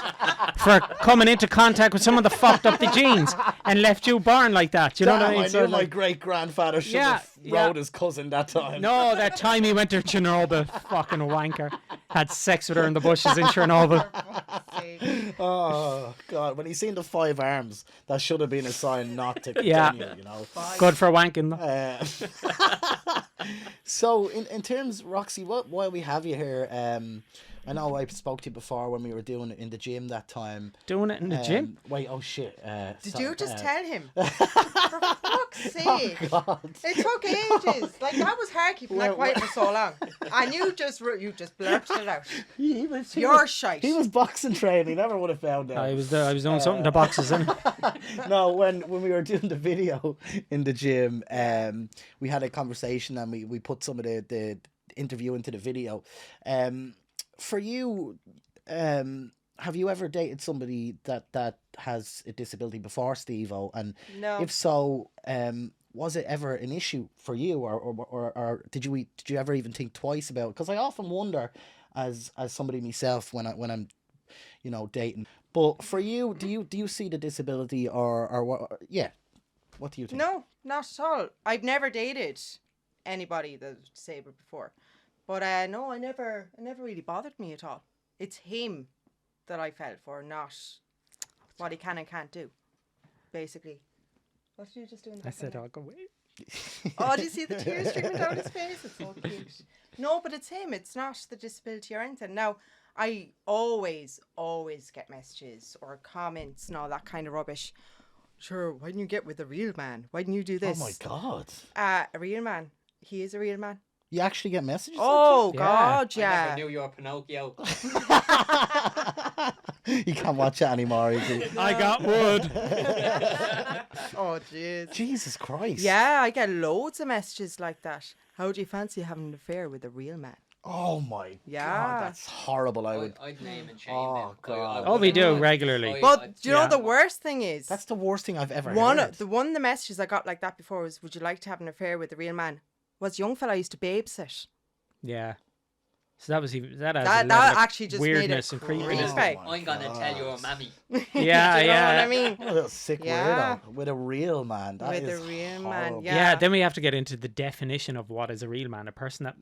for coming into contact with someone that fucked up the genes and left you born like that. You know what I mean? I So, knew my like, great grandfather should Yeah, have yeah. rode his cousin that time. no, that time he went to Chernobyl, fucking wanker, had sex with her in the bushes in Chernobyl. Oh God! When he seen the 5 arms, that should have been a sign not to Yeah. continue. You know. Good for wanking. Though. So in terms, Roxie, while we have you here, I know I spoke to you before when we were doing it in the gym that time. Doing it in the gym. Wait, oh shit! Did sorry, you just tell him? For fuck's sake. God. It took ages. Like, that was hard keeping that quiet for so long. And you just blurted it out. He was, You're shite. He was boxing training. He never would have found out. I was doing something to boxes in. No, when we were doing the video in the gym, we had a conversation and we put some of the interview into the video. For you, have you ever dated somebody that has a disability before, Stevo? And No. if so, was it ever an issue for you, or did you ever even think twice about it? Because I often wonder, as somebody myself, when I'm, you know, dating. But for you, do you see the disability or what? Yeah, what do you think? No, not at all. I've never dated anybody that's disabled before. But no, it never really bothered me at all. It's him that I felt for, not what he can and can't do, basically. What did you just do in the I said, background I'll go away. there? Oh, do you see the tears streaming down his face? It's so cute. No, but it's him. It's not the disability or anything. Now, I always get messages or comments and all that kind of rubbish. Sure, why didn't you get with a real man? Why didn't you do Oh this? my God! A real man. He is a real man. You actually get messages? Oh, Yeah. God, I yeah. never knew you were Pinocchio. You can't watch it anymore. I got wood. Oh, jeez. Jesus Christ! Yeah, I get loads of messages like that. How do you fancy having an affair with a real man? Oh my Yeah. God, that's horrible. I'd name and shame Oh, them. God. Oh, we do would. regularly. But do you know Yeah. the worst thing is? That's the worst thing I've ever one heard. of the messages I got like that before was, would you like to have an affair with a real man? Was a young fella I used to babysit. Yeah. So that was even that adds a That level of actually just made it weirdness and creepiness. creepy. I'm gonna tell your mammy. Yeah, Do you know yeah. what I mean? What a little sick Yeah. weirdo with a real man. That With a is real man, horrible. yeah. Yeah, then we have to get into the definition of what is a real man. A person that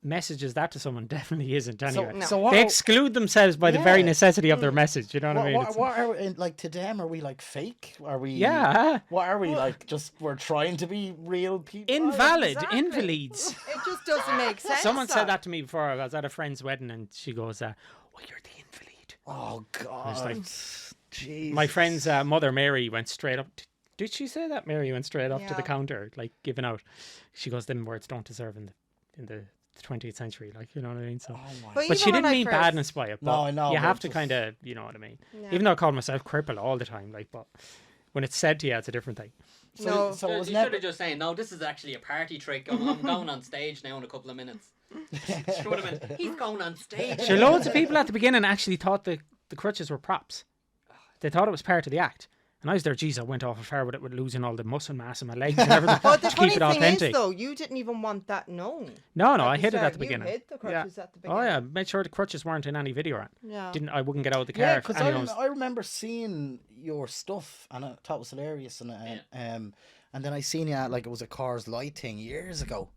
messages that to someone definitely isn't anyway. No. So what? They are- exclude themselves by the very Yeah. necessity of their message. You know what, I mean? what, It's- what are we, like to them? Are we like fake? Are we? yeah. What are we like? Just we're trying to be real people. Invalid, exactly. invalids. It just doesn't make sense. Someone said that to me before. I was at a friend's wedding and she goes, well, you're the invalid. Oh God. like, Jeez. My friend's mother, Mary, went straight up. Did she say that? Mary went straight up to the Yeah. counter, like giving out. She goes, them words don't deserve in the 20th century. Like, you know what I mean? So. Oh my. But But she even when didn't I mean first- badness by it. No, But I know, you but have to just- kind of, you know what I mean. Yeah. Even though I call myself cripple all the time, like, but when it's said to you, it's a different thing. No. So it was You never. should have just saying, no, this is actually a party trick. I'm going on stage now in a couple of minutes. Should have been, he's going on stage. Sure, loads of people at the beginning actually thought the crutches were props. They thought it was part of the act. And I was there, geez, I went off afar with it, with losing all the muscle mass in my legs and everything But the to funny keep it thing authentic. is, though, you didn't even want that known. No, At I the hid it start. at the beginning. You hid the crutches at the Oh beginning. yeah, made sure the crutches weren't in any video. Yeah. I wouldn't get out of the car. Yeah, if because anyone was- I remember seeing your stuff and I thought it was hilarious and then I seen you at like it was a Cars Light thing years ago,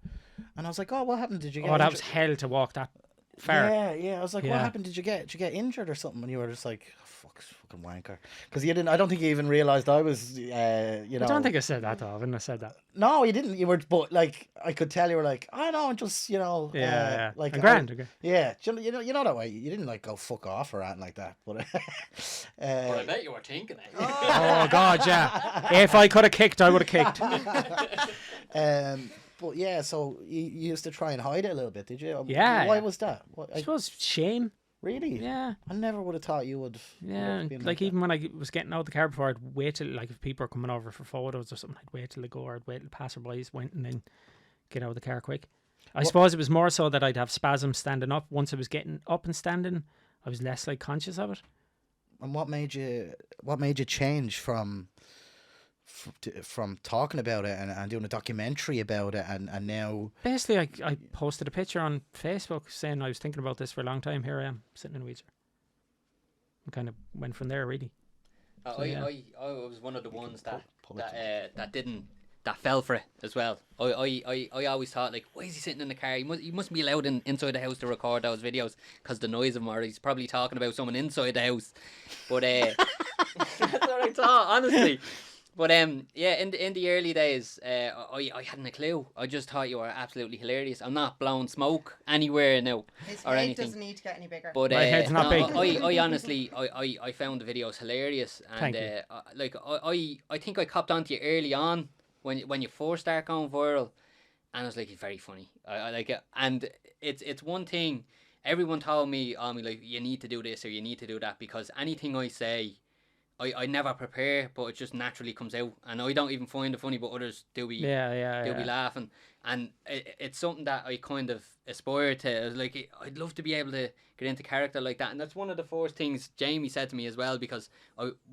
and I was like, oh, what happened? Did you get? Oh, that was injured? hell to walk that far. Yeah. I was like, what Yeah. happened? Did you get injured or something? And you were just like, fucking wanker, because you didn't. I don't think you even realized I was. You know. I don't think I said that though. I wouldn't have said that. No, you didn't. You were, but like I could tell you were like, I know, just Yeah, like and grand. Okay. Yeah, you know that way. You didn't like go fuck off or anything like that, but. But I bet you were thinking it. Oh God, yeah. If I could have kicked, I would have kicked. But yeah, so you used to try and hide it a little bit, did you? Yeah, Why yeah. was that? I suppose shame. Really? Yeah. I never would have thought you would. Yeah, have been like that. even when I was getting out of the car before, I'd wait till, like, if people are coming over for photos or something, I'd wait till they go, or I'd wait till passerbys went and then get out of the car quick. I suppose it was more so that I'd have spasms standing up. Once I was getting up and standing, I was less like conscious of it. And what made you change from talking about it and doing a documentary about it and now? Basically, I posted a picture on Facebook saying I was thinking about this for a long time. Here I am, sitting in a wheelchair. And kind of went from there, really. So, yeah. I was one of the ones that pull it that fell for it as well. I always thought, like, why is he sitting in the car? He must be allowed inside the house to record those videos because the noise of him, or he's probably talking about someone inside the house. But that's what I thought, honestly. But yeah, in the early days, I hadn't a clue. I just thought you were absolutely hilarious. I'm not blowing smoke anywhere now His or head anything. doesn't need to get any bigger. But My head's not big. I honestly, I found the videos hilarious, and Thank you. like I think I copped onto you early on when you first start going viral, and I was like, it's very funny. I like it, and it's one thing. Everyone told me, like, you need to do this or you need to do that, because anything I say, I never prepare, but it just naturally comes out, and I don't even find it funny, but others do be. They'll be laughing, and it's something that I kind of aspire to. I was like, I'd love to be able to get into character like that, and that's one of the first things Jamie said to me as well, because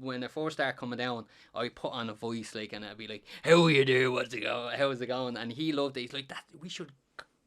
when I first started coming down, I put on a voice, like, and I'd be like, "How are you doing? What's it going? How's it going?" And he loved it. He's like, "That we should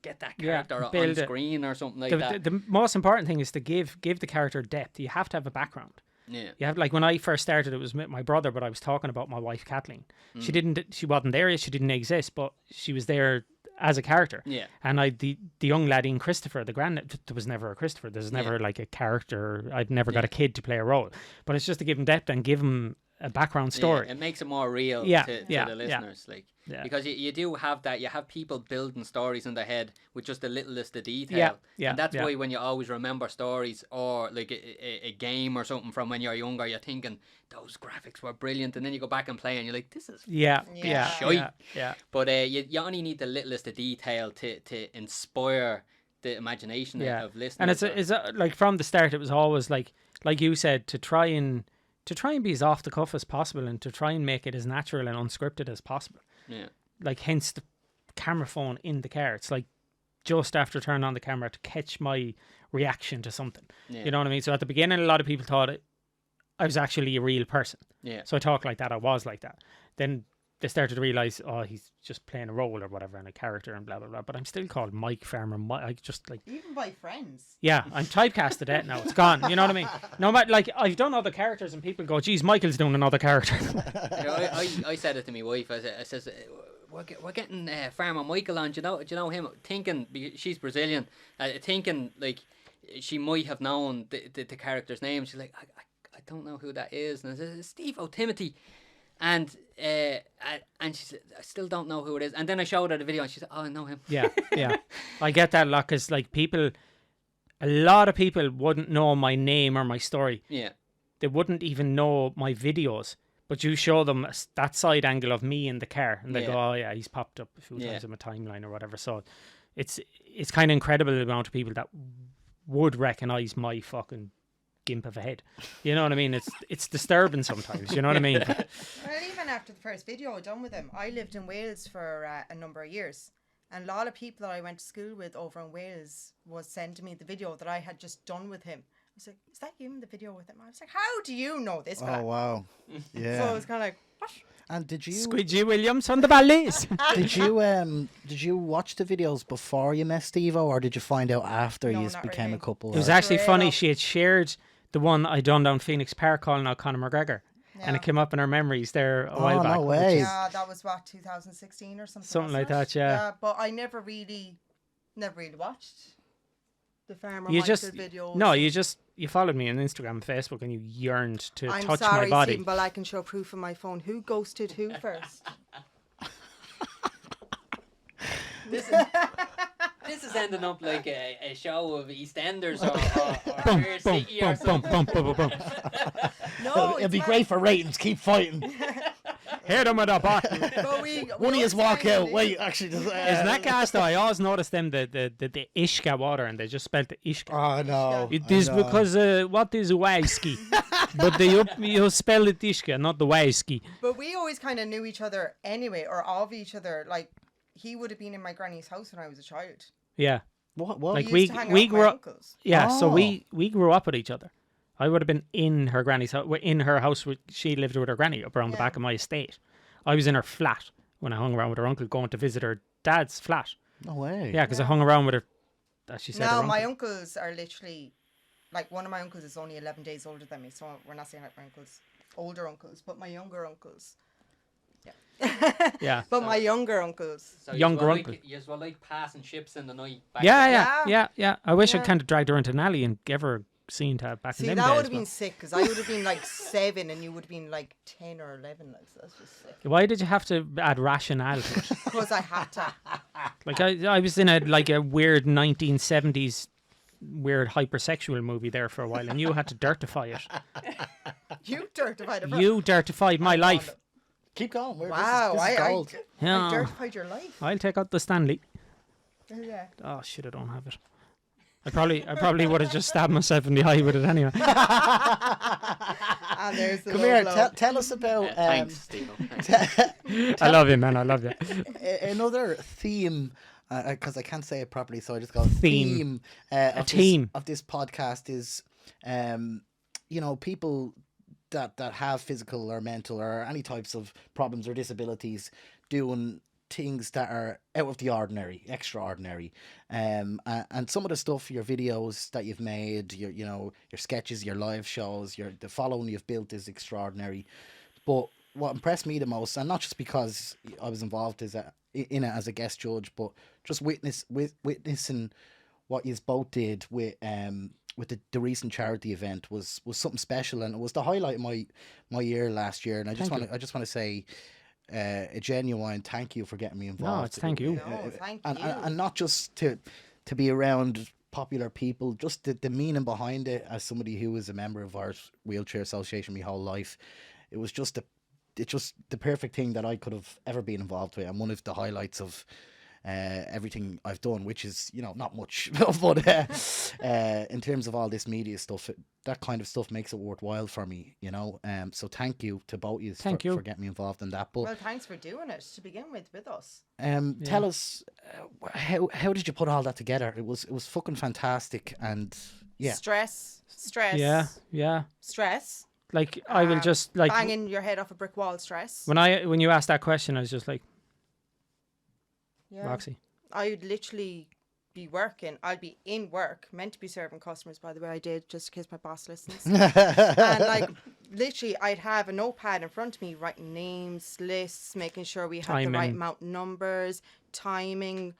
get that character on build it. screen or something like The, that." the most important thing is to give the character depth. You have to have a background. Yeah. You have, like, when I first started, it was with my brother, but I was talking about my wife Kathleen. She wasn't there yet, she didn't exist, but she was there as a character. Yeah. And the young lad in Christopher, the grand, there was never a Christopher. There's never like a character. I've never got a kid to play a role, but it's just to give him depth and give him a background story. Yeah, it makes it more real Yeah, to yeah, the yeah. listeners, like, Yeah. because you do have that. You have people building stories in their head with just the littlest of detail. Yeah, And that's yeah. why when you always remember stories or like a game or something from when you're younger, you're thinking those graphics were brilliant, and then you go back and play and you're like, this is. Yeah, Yeah. yeah, Shite. yeah, yeah. But you only need the littlest of detail to inspire the imagination Yeah. of listeners. And it's like from the start, it was always like you said, to try and be as off the cuff as possible, and to try and make it as natural and unscripted as possible. yeah. Like, hence the camera phone in the car. It's like just after turning on the camera to catch my reaction to something. Yeah. You know what I mean? So at the beginning, a lot of people thought I was actually a real person. Yeah. So I talked like that. I was like that. Then they started to realise, oh, he's just playing a role or whatever and a character and blah blah blah. But I'm still called Mike Farmer. I just like, Even by friends. yeah, I'm typecast to death now. It's gone. You know what I mean? No matter, like, I've done other characters and people go, geez, Michael's doing another character. I said it to my wife. I says we're getting Farmer Michael on. Do you know him? Thinking she's Brazilian, thinking like she might have known the character's name. She's like, I don't know who that is. And I said, Stevo Timothy. And she said, I still don't know who it is. And then I showed her the video and she said, oh, I know him. Yeah. I get that a lot because like a lot of people wouldn't know my name or my story. Yeah. They wouldn't even know my videos. But you show them that side angle of me in the car and they go, oh yeah, he's popped up a few times in my timeline or whatever. So it's kind of incredible the amount of people that would recognise my fucking gimp of a head. You know what I mean? It's disturbing sometimes. You know what I mean? Well, even after the first video I done with him, I lived in Wales for a number of years, and a lot of people that I went to school with over in Wales was sending me the video that I had just done with him. I was like, is that you in the video with him? I was like, how do you know this fella? Oh wow. Yeah. So it was kind of like, what? And did you Squidgy Williams on the ballets. did you watch the videos before you met Stevo, or did you find out after No, you not became really. a couple? It was or- actually Straight funny. up. She had shared the one I done down Phoenix Park calling out Conor McGregor. And it came up in her memories there a while back. no which way. is- Yeah, that was what, 2016 or something. Something wasn't like it? that, yeah. Yeah, but I never really watched the Farmer You Michael just videos. you followed me on Instagram and Facebook and you yearned to I'm touch sorry, my body. Stephen, but I can show proof on my phone. Who ghosted who first? This is ending up like a show of EastEnders or Bum, Fair bum, City or bum, bum, something. bum, bum, bum. No, It'd be great for ratings. Keep fighting. Hit him with a bottle. One of yous walk out. Wait, actually, Isn't that gas though? I always noticed them the Ishka water and they just spelled the Ishka. Oh no. It is because what is whiskey? But you spell it Ishka, not the whiskey. But we always kind of knew each other anyway, or of each other. Like, he would have been in my granny's house when I was a child. Yeah. What? Like, We used to hang out we with my grew up. uncles. Yeah, so Oh. we grew up with each other. I would have been in her granny's house, in her house. She lived with her granny up around the Yeah. back of my estate. I was in her flat when I hung around with her uncle, going to visit her dad's flat. No way. Yeah, because I hung around with her. As she said, Now, her my uncle. uncles are literally, like, one of my uncles is only 11 days older than me, so we're not saying like my uncles, older uncles, but my younger uncles. Yeah. Yeah. But my younger uncles. So Younger uncle. You were like passing ships in the night. Back Yeah. Yeah. I wish I'd Yeah. kind of dragged her into an alley and gave her seen to back See, in them that days. would have but- been sick, because I would have been like 7 and you would have been like 10 or 11. Like, so that's just sick. Why did you have to add rationale to it? Because I had to. Like I was in a weird 1970s weird hypersexual movie there for a while, and you had to dirtify it. You dirtified it. You dirtified my life. Keep going. Wow, This is I gold. Yeah. dirtified your life. I'll take out the Stanley. Yeah. Oh shit, I don't have it. I probably would have just stabbed myself in the eye with it anyway. And there's the Come low here. blow. Tell us about Thanks, Steve. Thanks. I love you, man. I love you. another theme. Because I can't say it properly, so I just go Theme. of team. of this podcast is, people that have physical or mental or any types of problems or disabilities doing things that are out of the ordinary, extraordinary, and some of the stuff, your videos that you've made, your sketches, your live shows, the following you've built is extraordinary. But what impressed me the most, and not just because I was involved in it as a guest judge, but just witnessing what you both did with the recent charity event was something special, and it was the highlight of my year last year. And I just want to say a genuine thank you for getting me involved. No, it's thank you. No, thank and, you. and not just to be around popular people, just the meaning behind it. As somebody who was a member of our wheelchair association my whole life, it was just the perfect thing that I could have ever been involved with, and one of the highlights of everything I've done, which is not much, but in terms of all this media stuff, that kind of stuff makes it worthwhile for me, so thank you to both of you for getting me involved in that. But Well, thanks for doing it to begin with us. tell us how did you put all that together? It was fucking fantastic, and yeah. Stress. Yeah. Stress. Like I will just like banging your head off a brick wall stress. when you asked that question, I was just like, Yeah. Roxie. I would literally be working. I'd be in work, meant to be serving customers, by the way. I did, just in case my boss listens. And like, literally, I'd have a notepad in front of me, writing names, lists, making sure we had the right Timing. amount of numbers, timing,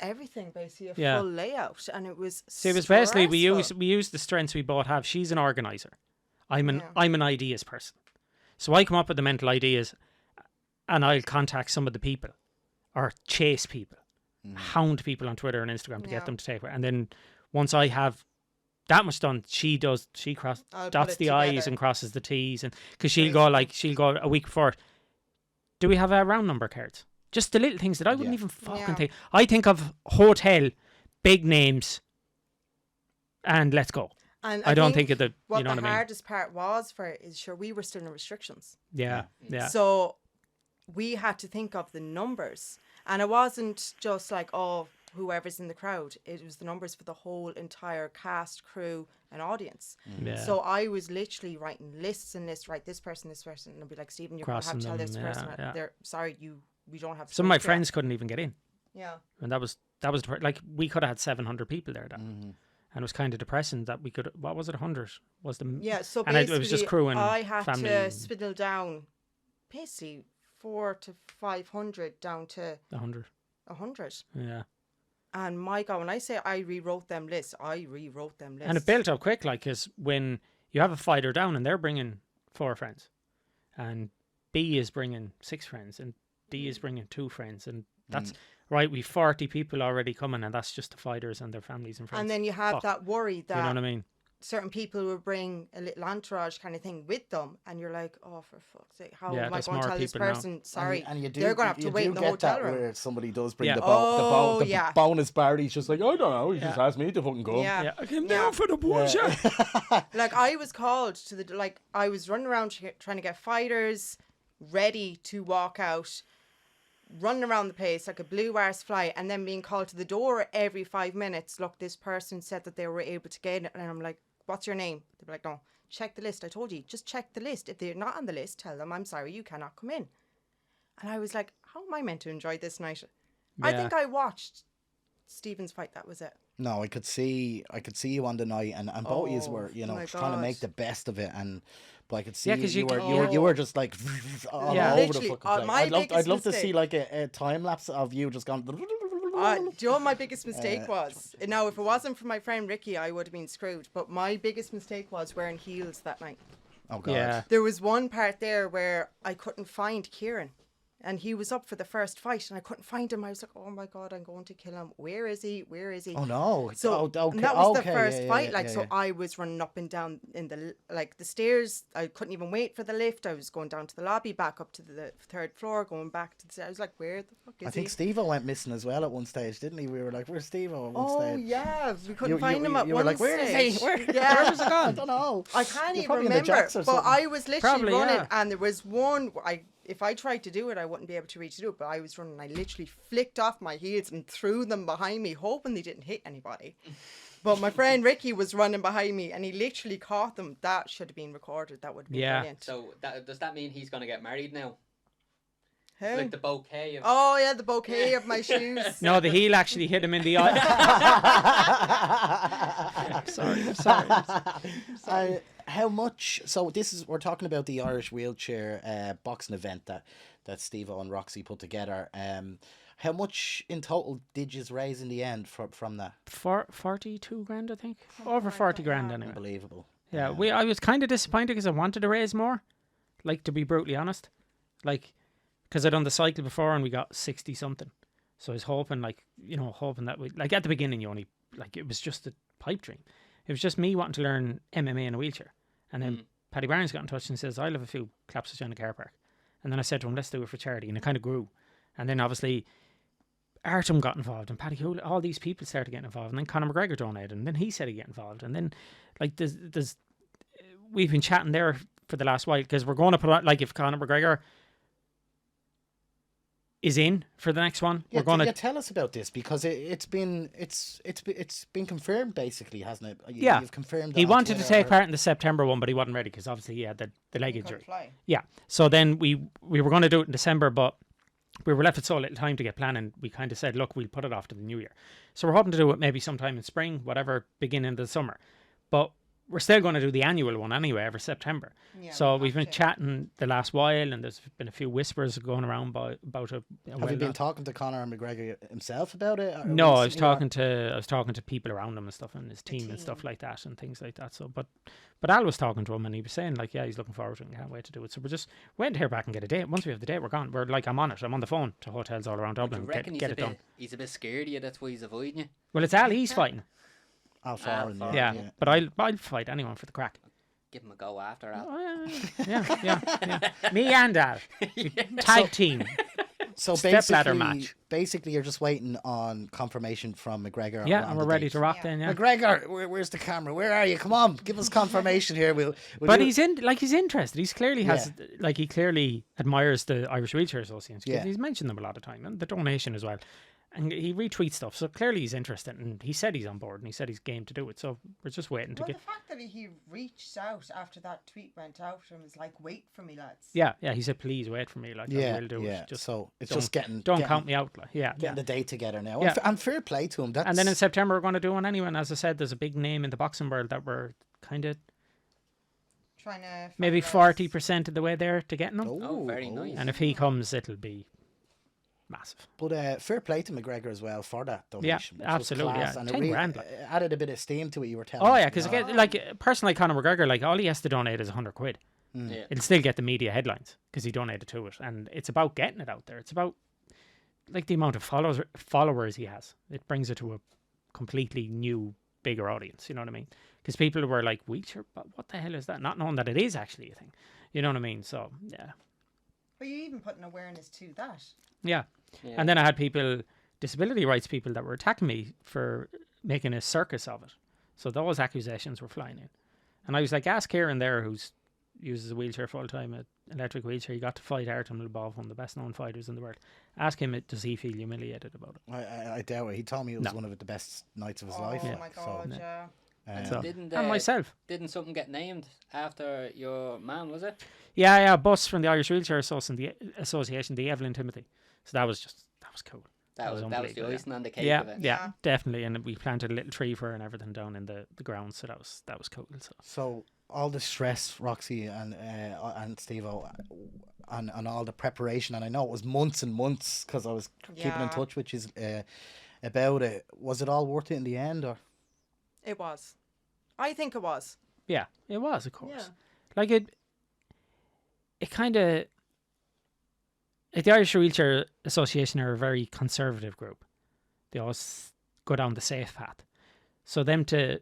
everything, basically, a Yeah. full layout. And it was See, it was basically stressful. we use the strengths we both have. She's an organizer. I'm Yeah. an ideas person. So I come up with the mental ideas, and I'll contact some of the people, or chase people, hound people on Twitter and Instagram to Yeah. get them to take it. And then once I have that much done, she dots I'll put the it I's together. and crosses the T's, and because she'll go a week before. Do we have round number cards? Just the little things that I wouldn't even fucking Yeah. think. I think of hotel, big names, and let's go. And I don't think of the, what you know the what I mean? hardest part was for it is, sure, we were still in restrictions. Yeah, yeah. So we had to think of the numbers. And it wasn't just like, oh, whoever's in the crowd. It was the numbers for the whole entire cast, crew, and audience. Yeah. So I was literally writing lists and lists, right, this person, and I'd be like, Stephen, you're going to have Crossing to tell this them, person. yeah. They're sorry, we don't have Some of my space for that." friends couldn't even get in. Yeah. And that was like, we could have had 700 people there. And it was kind of depressing that we could, what was it, 100? Was the Yeah, so and basically it was just crew and I had family. to spindle down basically 400 to 500 down to 100. 100. Yeah. And my God, when I say I rewrote them lists, I rewrote them lists. And it built up quick, like, because when you have a fighter down and they're bringing 4 friends, and B is bringing 6 friends, and D is bringing 2 friends, and that's right. We've 40 people already coming, and that's just the fighters and their families and friends. And then you have Fuck. that worry You know that what I mean? certain people will bring a little entourage kind of thing with them, and you're like, oh, for fuck's sake, how Yeah, am I there's going to more tell this people now. person, sorry, And you do, they're going to have to you wait do in the get hotel that room. where somebody does bring Yeah. the yeah. bonus bar. He's just like, I don't know. He just Yeah. asked me to fucking go. Yeah. Yeah. I came Yeah. down for the bullshit. Like, I was called to the, like, I was running around trying to get fighters ready to walk out, running around the place like a blue arse fly, and then being called to the door every 5 minutes. Look, this person said that they were able to get it. And I'm like, what's your name? They're like, no, check the list. I told you, just check the list. If they're not on the list, tell them, I'm sorry, you cannot come in. And I was like, how am I meant to enjoy this night? I Yeah. think I watched Stephen's fight. That was it. No, I could see you on the night, and both of you were, you know, my trying to make God. the best of it, but I could see Yeah, 'cause you you were just like all Yeah. over the Literally, fucking place. my I'd biggest love to see mistake- like a time lapse of you just gone. Do you know what my biggest mistake was? Now, if it wasn't for my friend Ricky, I would have been screwed. But my biggest mistake was wearing heels that night. Oh god. Yeah. There was one part there where I couldn't find Kieran. And he was up for the first fight, and I couldn't find him. I was like, "Oh my god, I'm going to kill him. Where is he? Where is he?" Oh no. So okay. and that was okay, the first yeah, fight. yeah, Like, yeah, so yeah. I was running up and down in the the stairs. I couldn't even wait for the lift. I was going down to the lobby, back up to the 3rd floor, going back to the stairs. I was like, "Where the fuck is I think he?" Stevo went missing as well at one stage, didn't he? We were like, "Where's Stevo?" At one Oh stage. yeah, we couldn't You- find you- him at you one were like, "Where is he? stage. Where Yeah. was he gone?" I don't know. I can't You're even probably in the remember, jacks or but something. I was literally Probably, running, yeah. and there was one. If I tried to do it, I wouldn't be able to reach to do it. But I was running. I literally flicked off my heels and threw them behind me, hoping they didn't hit anybody. But my friend Ricky was running behind me, and he literally caught them. That should have been recorded. That would be Yeah. brilliant. So does that mean he's going to get married now? Who? Like the bouquet of... Oh yeah, the bouquet of my shoes. No, the heel actually hit him in the eye. sorry. How much? So we're talking about the Irish wheelchair boxing event that Stevo and Roxie put together. How much in total did you raise in the end from that? 42 grand, I think. Over 40 grand anyway. Unbelievable. Yeah, I was kind of disappointed because I wanted to raise more. Like, to be brutally honest, like, because I'd done the cycle before and we got 60 something. So I was hoping, like, hoping that we, like, at the beginning you only, like, it was just a pipe dream. It was just me wanting to learn MMA in a wheelchair. And then Paddy Barnes got in touch and says, I'll have a few claps down the car park. And then I said to him, let's do it for charity. And it kind of grew. And then obviously Artem got involved and Paddy Hool, all these people started getting involved. And then Conor McGregor donated. And then he said he'd get involved. And then, like, we've been chatting there for the last while because we're going to put on, like, if Conor McGregor, is in for the next one. Yeah, We're going to tell us about this because it's been confirmed basically, hasn't it? Yeah. You've confirmed. He that on wanted to Twitter take or- part in the September one, but he wasn't ready because obviously he had the leg Couldn't injury. fly. Yeah. So then we were going to do it in December, but we were left with so little time to get planning. We kind of said, look, we'll put it off to the new year. So we're hoping to do it maybe sometime in spring, whatever, beginning of the summer. But we're still going to do the annual one anyway, every September. Yeah, So we we've have been to. chatting the last while, and there's been a few whispers going around about it. Have you been talking to Conor McGregor himself about it? or No, I was recently, or- talking to people around him and stuff, and his team and stuff team. like that, and things like that. So, but Al was talking to him, and he was saying like, yeah, he's looking forward to it and can't wait to do it. So we're just waiting to hear back and get a date. Once we have the date, we're gone. We're like, I'm on it. I'm on the phone to hotels all around Do you Dublin. reckon Get it done. he's a bit scared of you, that's why he's avoiding you? Well, it's Al. He's fighting. Al Foran, Foran, Yeah, yeah. but I'll fight anyone for the crack. Give him a go after that. Oh, yeah. Me and Al, tag team. So Stepladder match. basically, you're just waiting on confirmation from McGregor. Yeah, on and we're the ready date. to rock Yeah. then. Yeah. McGregor, where's the camera? Where are you? Come on, give us confirmation here. We'll But do- he's interested. He's clearly he clearly admires the Irish Wheelchair Association. 'Cause Yeah. He's mentioned them a lot of time, and the donation as well. And he retweets stuff, so clearly he's interested, and he said he's on board, and he said he's game to do it. So we're just waiting to Well, get. the fact that he reached out after that tweet went out and was like, "Wait for me, lads." Yeah. He said, please wait for me. Like, yeah, I will do yeah. it. Just So it's don't- just getting don't count me out. Like, yeah. getting the date together now. Yeah. And fair play to him. That's And then in September we're going to do one anyway. And as I said, there's a big name in the boxing world that we're kind of Trying to maybe finalise. 40% of the way there to getting him. Oh, very nice. And if he comes, it'll be massive. But fair play to McGregor as well for that donation. which was absolutely, class, yeah. and it 10 grand, like. added a bit of steam to it. You were telling. Oh us, yeah, because you know. again, like a person like Conor McGregor, like all he has to donate is 100 quid. Yeah. It'll still get the media headlines because he donated to it, and it's about getting it out there. It's about like the amount of followers he has. It brings it to a completely new, bigger audience. You know what I mean? Because people were like, "Wheelchair, but what the hell is that?" Not knowing that it is actually a thing. You know what I mean? So yeah, But you even put an awareness to that. yeah. Yeah. And then I had people, disability rights people, that were attacking me for making a circus of it. So those accusations were flying in. And I was like, ask Kieran there, who's uses a wheelchair full time, an electric wheelchair. He got to fight Artem Lubov, one of the best known fighters in the world. Ask him, does he feel humiliated about it? I doubt it. He told me it was No. one of the best nights of his Oh life. my god, So, yeah. So- Didn't And myself. didn't something get named after your man? Was it? Yeah, Bus from the Irish Wheelchair Association, the Evelyn Timothy. So that was cool. That was the unbelievable, yeah. icing on the cake Yeah, of it. yeah, Yeah. definitely. And we planted a little tree for her and everything down in the ground. So that was cool. So all the stress, Roxie and Stevo, and all the preparation, and I know it was months and months because I was keeping in Yeah. touch with you about it. Was it all worth it in the end, or? It was. I think it was. yeah, it was, of course. Yeah. Like it kind of, like the Irish Wheelchair Association are a very conservative group. They always go down the safe path. So them to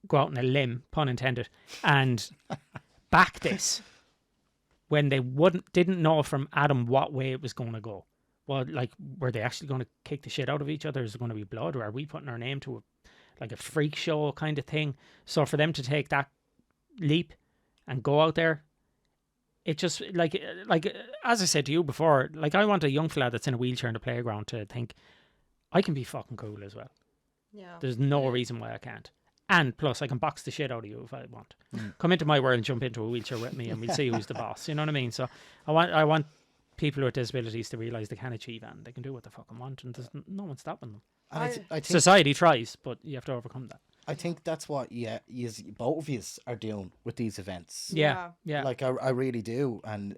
go out on a limb, pun intended, and back this when they didn't know from Adam what way it was going to go. Well, like, were they actually going to kick the shit out of each other? Is there going to be blood, or are we putting our name to a freak show kind of thing? So for them to take that leap and go out there, it just like as I said to you before, like I want a young fella that's in a wheelchair in the playground to think I can be fucking cool as well. Yeah. There's no reason why I can't. And plus, I can box the shit out of you if I want. Come into my world and jump into a wheelchair with me, and we'll see who's the boss. You know what I mean? So I want people with disabilities to realise they can achieve and they can do what they fucking want, and there's no one stopping them. And I think Society tries, but you have to overcome that. I think that's what yous, both of you are doing with these events. Yeah. Like I really do, and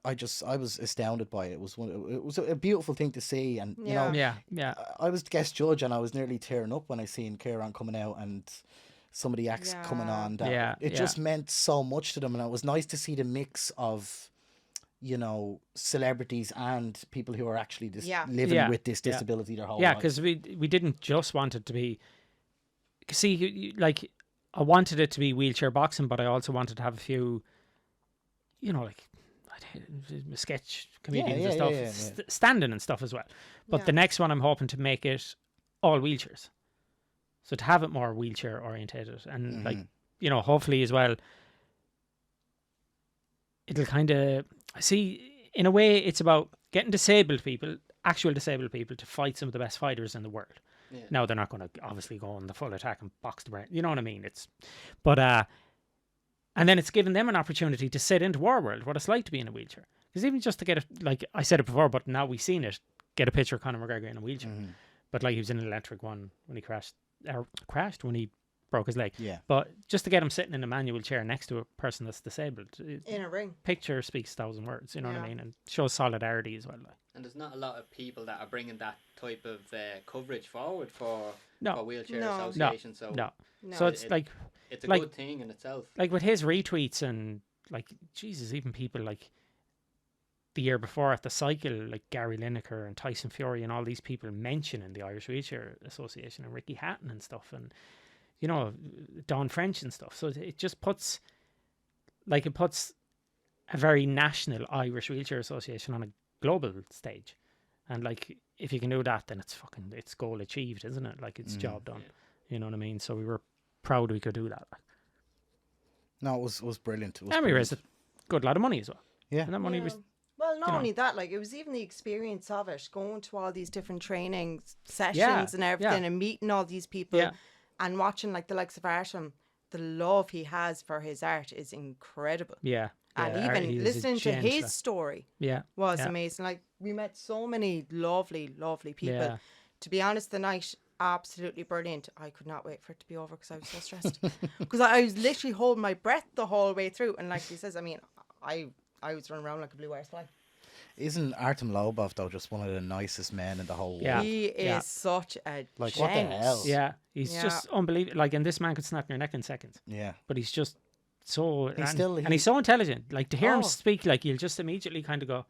I was astounded by it. It was a beautiful thing to see, and you know, Yeah. I was the guest judge, and I was nearly tearing up when I seen Kieran coming out and some of the acts coming on. That it just meant so much to them, and it was nice to see the mix of, you know, celebrities and people who are actually living with this disability their whole life. because we didn't just want it to be. See, like I wanted it to be wheelchair boxing, but I also wanted to have a few, you know, like sketch comedians and stuff, standing and stuff as well. But the next one, I'm hoping to make it all wheelchairs, so to have it more wheelchair orientated, and like, you know, hopefully as well, it'll kind of, I see in a way, it's about getting disabled people, actual disabled people, to fight some of the best fighters in the world. Yeah. Now, they're not going to obviously go on the full attack and box the brain. You know what I mean? But and then it's giving them an opportunity to sit into our world, what it's like to be in a wheelchair. Because even just to get like I said it before, but now we've seen it, get a picture of Conor McGregor in a wheelchair. But like he was in an electric one when he crashed when he broke his leg. Yeah. But just to get him sitting in a manual chair next to a person that's disabled, In a ring. picture speaks 1,000 words. You know what I Yeah. mean? And shows solidarity as well. Like. And there's not a lot of people that are bringing that type of coverage forward for No. wheelchair No. associations. So No. No. So it's it- like it's a like- good thing in itself. like with his retweets and like Jesus, even people like the year before at the cycle, like Gary Lineker and Tyson Fury and all these people mentioning the Irish Wheelchair Association and Ricky Hatton and stuff, and you know Don French and stuff. So it just puts a very national Irish Wheelchair Association on a global stage, and like if you can do that, then it's goal achieved, isn't it? Like it's job done. Yeah. You know what I mean? So we were proud we could do that. No, it was brilliant. It was And we brilliant. raised a good lot of money as well. Yeah. And that money was Well, not you know. only that, like it was even the experience of it, going to all these different training sessions Yeah, and everything, yeah. and meeting all these people, Yeah. and watching like the likes of Artem. The love he has for his art is incredible, yeah. and yeah, even he was a listening to gent, his like. story Yeah. was yeah. amazing. Like we met so many lovely, lovely people. Yeah. To be honest, the night absolutely brilliant. I could not wait for it to be over because I was so stressed. Because I was literally holding my breath the whole way through, and like he says, I mean, I was running around like a blue air fly. Isn't Artem Lobov though just one of the nicest men in the whole Yeah. world? He is Yeah. such a Like, gent. what the hell? Yeah. He's Yeah. just unbelievable. Like, and this man could snap your neck in seconds. Yeah. But he's just so and he's so intelligent. Like to hear him Oh. speak, like you'll just immediately kind of go,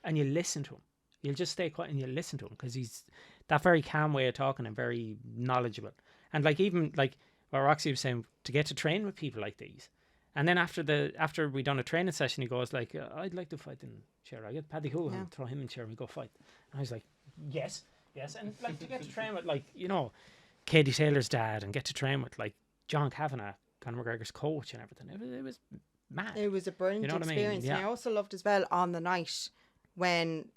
and you listen to him. You'll just stay quiet and you listen to him because he's that very calm way of talking and very knowledgeable. And like even like what Roxie was saying, to get to train with people like these. And then after we done a training session, he goes like, I'd like to fight in chair. I get Paddy Hoohan, Yeah. throw him in chair, and we go fight. And I was like, yes. And like to get to train with like, you know, Katie Taylor's dad, and get to train with like John Kavanagh, Conor McGregor's coach, and everything. It was mad. It was a brilliant You know what I mean? experience. And I Yeah. also loved as well on the night when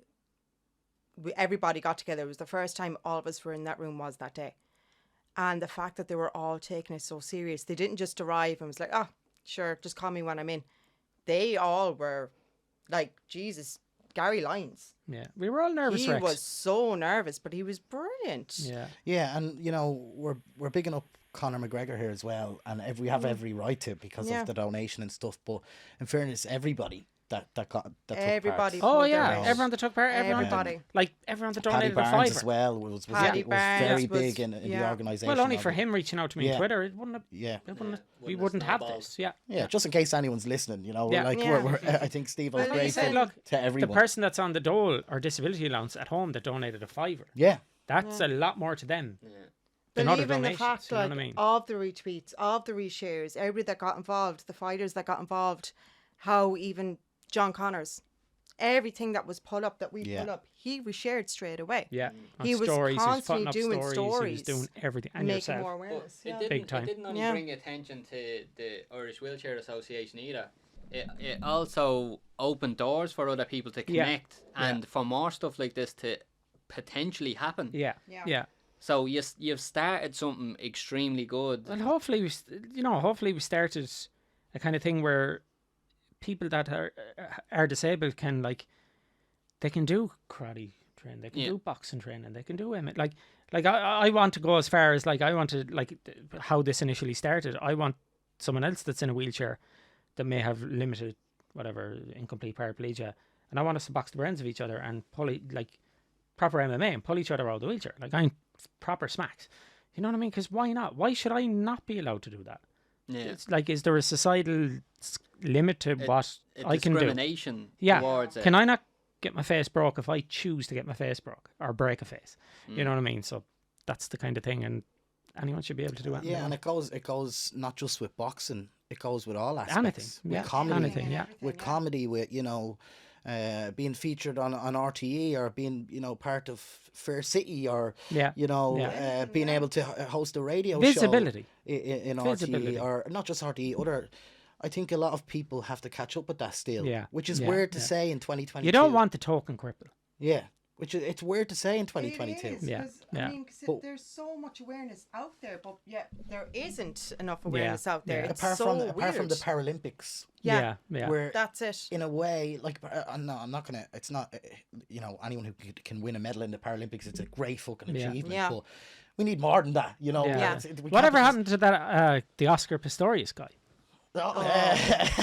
everybody got together. It was the first time all of us were in that room was that day. And the fact that they were all taking it so serious. They didn't just arrive and was like, oh, sure, just call me when I'm in. They all were like, Jesus, Gary Lyons. Yeah, we were all nervous. He Rex. was so nervous, but he was brilliant. Yeah, Yeah, and you know we're bigging up Conor McGregor here as well, and we have every right to because Yeah. of the donation and stuff. But in fairness, everybody that took Everybody. part. Oh Put their yeah, weight. everyone that took part, everyone, Everybody. like everyone that Paddy donated a Barnes fiver. as well was Paddy very Barnes was- big in the yeah. organisation. Well, only of for it. him reaching out to me Yeah. on Twitter, it wouldn't have, Yeah. we wouldn't wouldn't have have snowballed. this. Yeah. Yeah, just in case anyone's listening, you know, Yeah. like Yeah. we're I think Steve was Well, great listen, to look, everyone. The person that's on the dole or disability allowance at home that donated a fiver, Yeah, that's a lot more to them Yeah. than But other even the donations. fact, You know like, what I mean? of the retweets, of the reshares, everybody that got involved, the fighters that got involved, how even John Connors, everything that was put up, that we Yeah. put up, he reshared straight away. Yeah, on He was stories, he was constantly putting up doing stories, he stories, was doing everything, and making yourself. more But awareness. it Yeah. didn't, Big time. It didn't only Yeah. bring attention to the Irish Wheelchair Association either. It also opened doors for other people to Yeah. connect and for more stuff like this to potentially happen. Yeah, Yeah. yeah. So you've started something extremely good. Well, hopefully hopefully we started a kind of thing where people that are disabled can they can do karate training, they can Yeah. do boxing training, they can do I want to go as far as I want to how this initially started. I want someone else that's in a wheelchair that may have limited incomplete paraplegia, and I want us to box the brains of each other and pull proper MMA and pull each other out of the wheelchair. I'm proper smacks. You know what I mean? Because why not? Why should I not be allowed to do that? Yeah. It's is there a societal limit to what I can do? Discrimination Yeah. towards it. Can I not get my face broke if I choose to get my face broke or break a face? You know what I mean? So that's the kind of thing, and anyone should be able to do it. yeah, and it goes not just with boxing, it goes with all aspects. Anything, with yeah, comedy, anything, yeah. with comedy, with being featured on RTE or being part of Fair City or Yeah, Yeah. being able to host a radio visibility. show in Visibility. RTE or not just RTE, I think a lot of people have to catch up with that still. Yeah, Which is yeah, weird to yeah. say in 2022. You don't want the token cripple. Yeah. Which it's weird to say in 2022. It is, Yeah, 'cause, yeah. I mean, 'cause But- there's so much awareness out there, but yet there isn't enough awareness out there. yeah. It's Apart so from weird. apart from the Paralympics, Yeah. where That's it. in a way, like, no, I'm not gonna. It's not, you know, anyone who can win a medal in the Paralympics. It's a great fucking Yeah. achievement. Yeah. But we need more than that, you know. Yeah. We can't Whatever just- happened to that the Oscar Pistorius guy? Oh,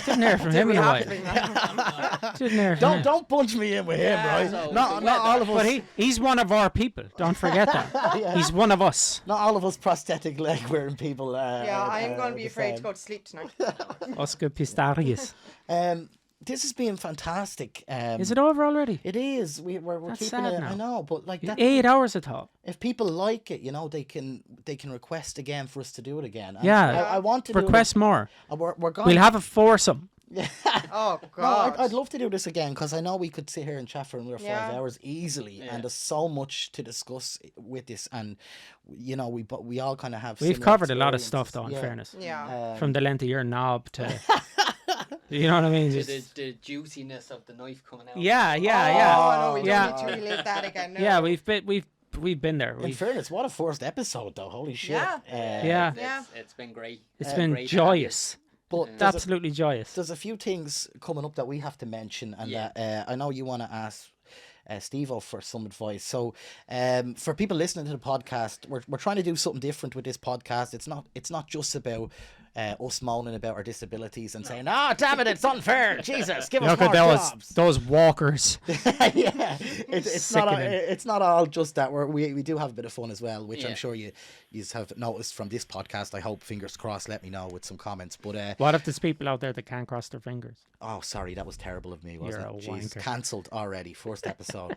Didn't hear from him We in a have while. to bring that up. Didn't hear from him. don't bunch me in with him, right? so not the all of us. But he's one of our people. Don't forget that. He's one of us. Not all of us prosthetic leg wearing people. Yeah, I am going to be the afraid to same. go to sleep tonight. Oscar Pistorius. This has been fantastic. Is it over already? It is. We're That's keeping sad it. now. I know, but like that. 8 hours I thought. If people like it, you know, they can request again for us to do it again. And Yeah. I want to Request more. do it. We're going. We'll have a foursome. Oh, No, God. I'd love to do this again because I know we could sit here and chat for another 5 Yeah. hours easily, Yeah. and there's so much to discuss with this. And you know, we all kind of have. We've similar covered a lot of stuff, though, in experiences. fairness. Yeah. From the length of your knob to... you know what I mean? To Just, the juiciness of the knife coming out. yeah, Oh, yeah. no, we Yeah. don't need to relive that again. No. Yeah, we've been there. In We've, fairness, what a first episode though! Holy shit! Yeah. Yeah. It's, it's been great. it's Uh, been great to have you. joyous. But It's there's a, absolutely joyous. there's a few things coming up that we have to mention, and Yeah. that I know you want to ask Stevo for some advice. So, for people listening to the podcast, we're trying to do something different with this podcast. It's not just about us moaning about our disabilities and saying, "Ah, damn it, it's unfair. Jesus, give us Look more at jobs." those walkers. Yeah, it's not. Sickening. It's not all just that. We do have a bit of fun as well, which Yeah. I'm sure you have noticed from this podcast. I hope, fingers crossed. Let me know with some comments. But What if there's people out there that can't cross their fingers? oh, sorry, that was terrible of me, wasn't You're a it? Jeez, wanker. cancelled already. First episode.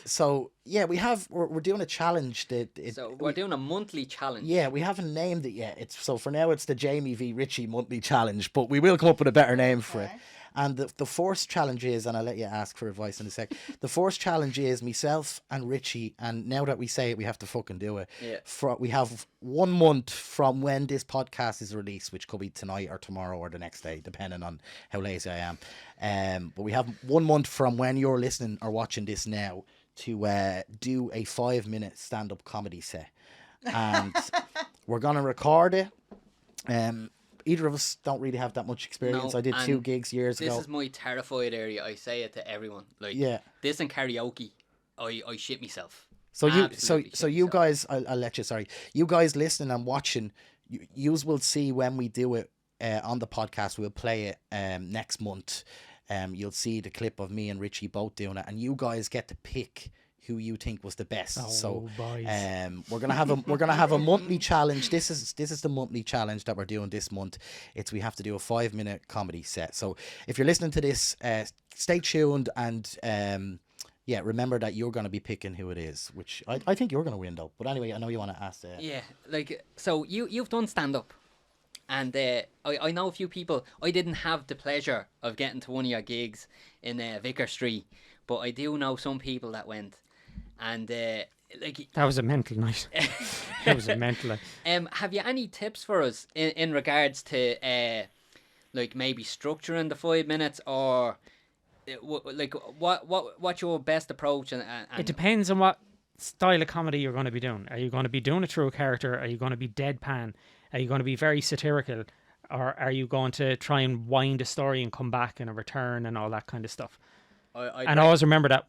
So yeah, we're doing a challenge So we're doing a monthly challenge. yeah, we haven't named it yet. So for now, it's the Jamie v Richie monthly challenge, but we will come up with a better name for it. And the first challenge is, and I'll let you ask for advice in a sec. The first challenge is myself and Richie, and now that we say it, we have to fucking do it. Yeah. We have 1 month from when this podcast is released, which could be tonight or tomorrow or the next day, depending on how lazy I am. But we have 1 month from when you're listening or watching this now to do a 5-minute stand-up comedy set, and we're gonna record it. Either of us don't really have that much experience. No, I did 2 and gigs years This ago. is my terrified area. I say it to everyone. Like Yeah. this and karaoke, I shit myself. So Absolutely so shit you myself. guys, I'll let you. Sorry, you guys listening and watching, yous will see when we do it on the podcast. We'll play it next month. You'll see the clip of me and Richie both doing it, and you guys get to pick who you think was the best. So boys. we're gonna have a monthly challenge. This is the monthly challenge that we're doing this month. We have to do a 5-minute comedy set. So if you're listening to this, stay tuned and yeah, remember that you're gonna be picking who it is, which I think you're gonna win though. But anyway, I know you want to ask. Yeah, like so you've done stand up, and I know a few people. I didn't have the pleasure of getting to one of your gigs in Vicar Street, but I do know some people that went, and like That was a mental night. That was a mental night. have you any tips for us in regards to like maybe structuring the 5 minutes or like what's your best approach and It depends on what style of comedy you're going to be doing. Are you going to be doing it through a character? Are you going to be deadpan? Are you going to be very satirical? Or are you going to try and wind a story and come back in a return and all that kind of stuff? And always remember that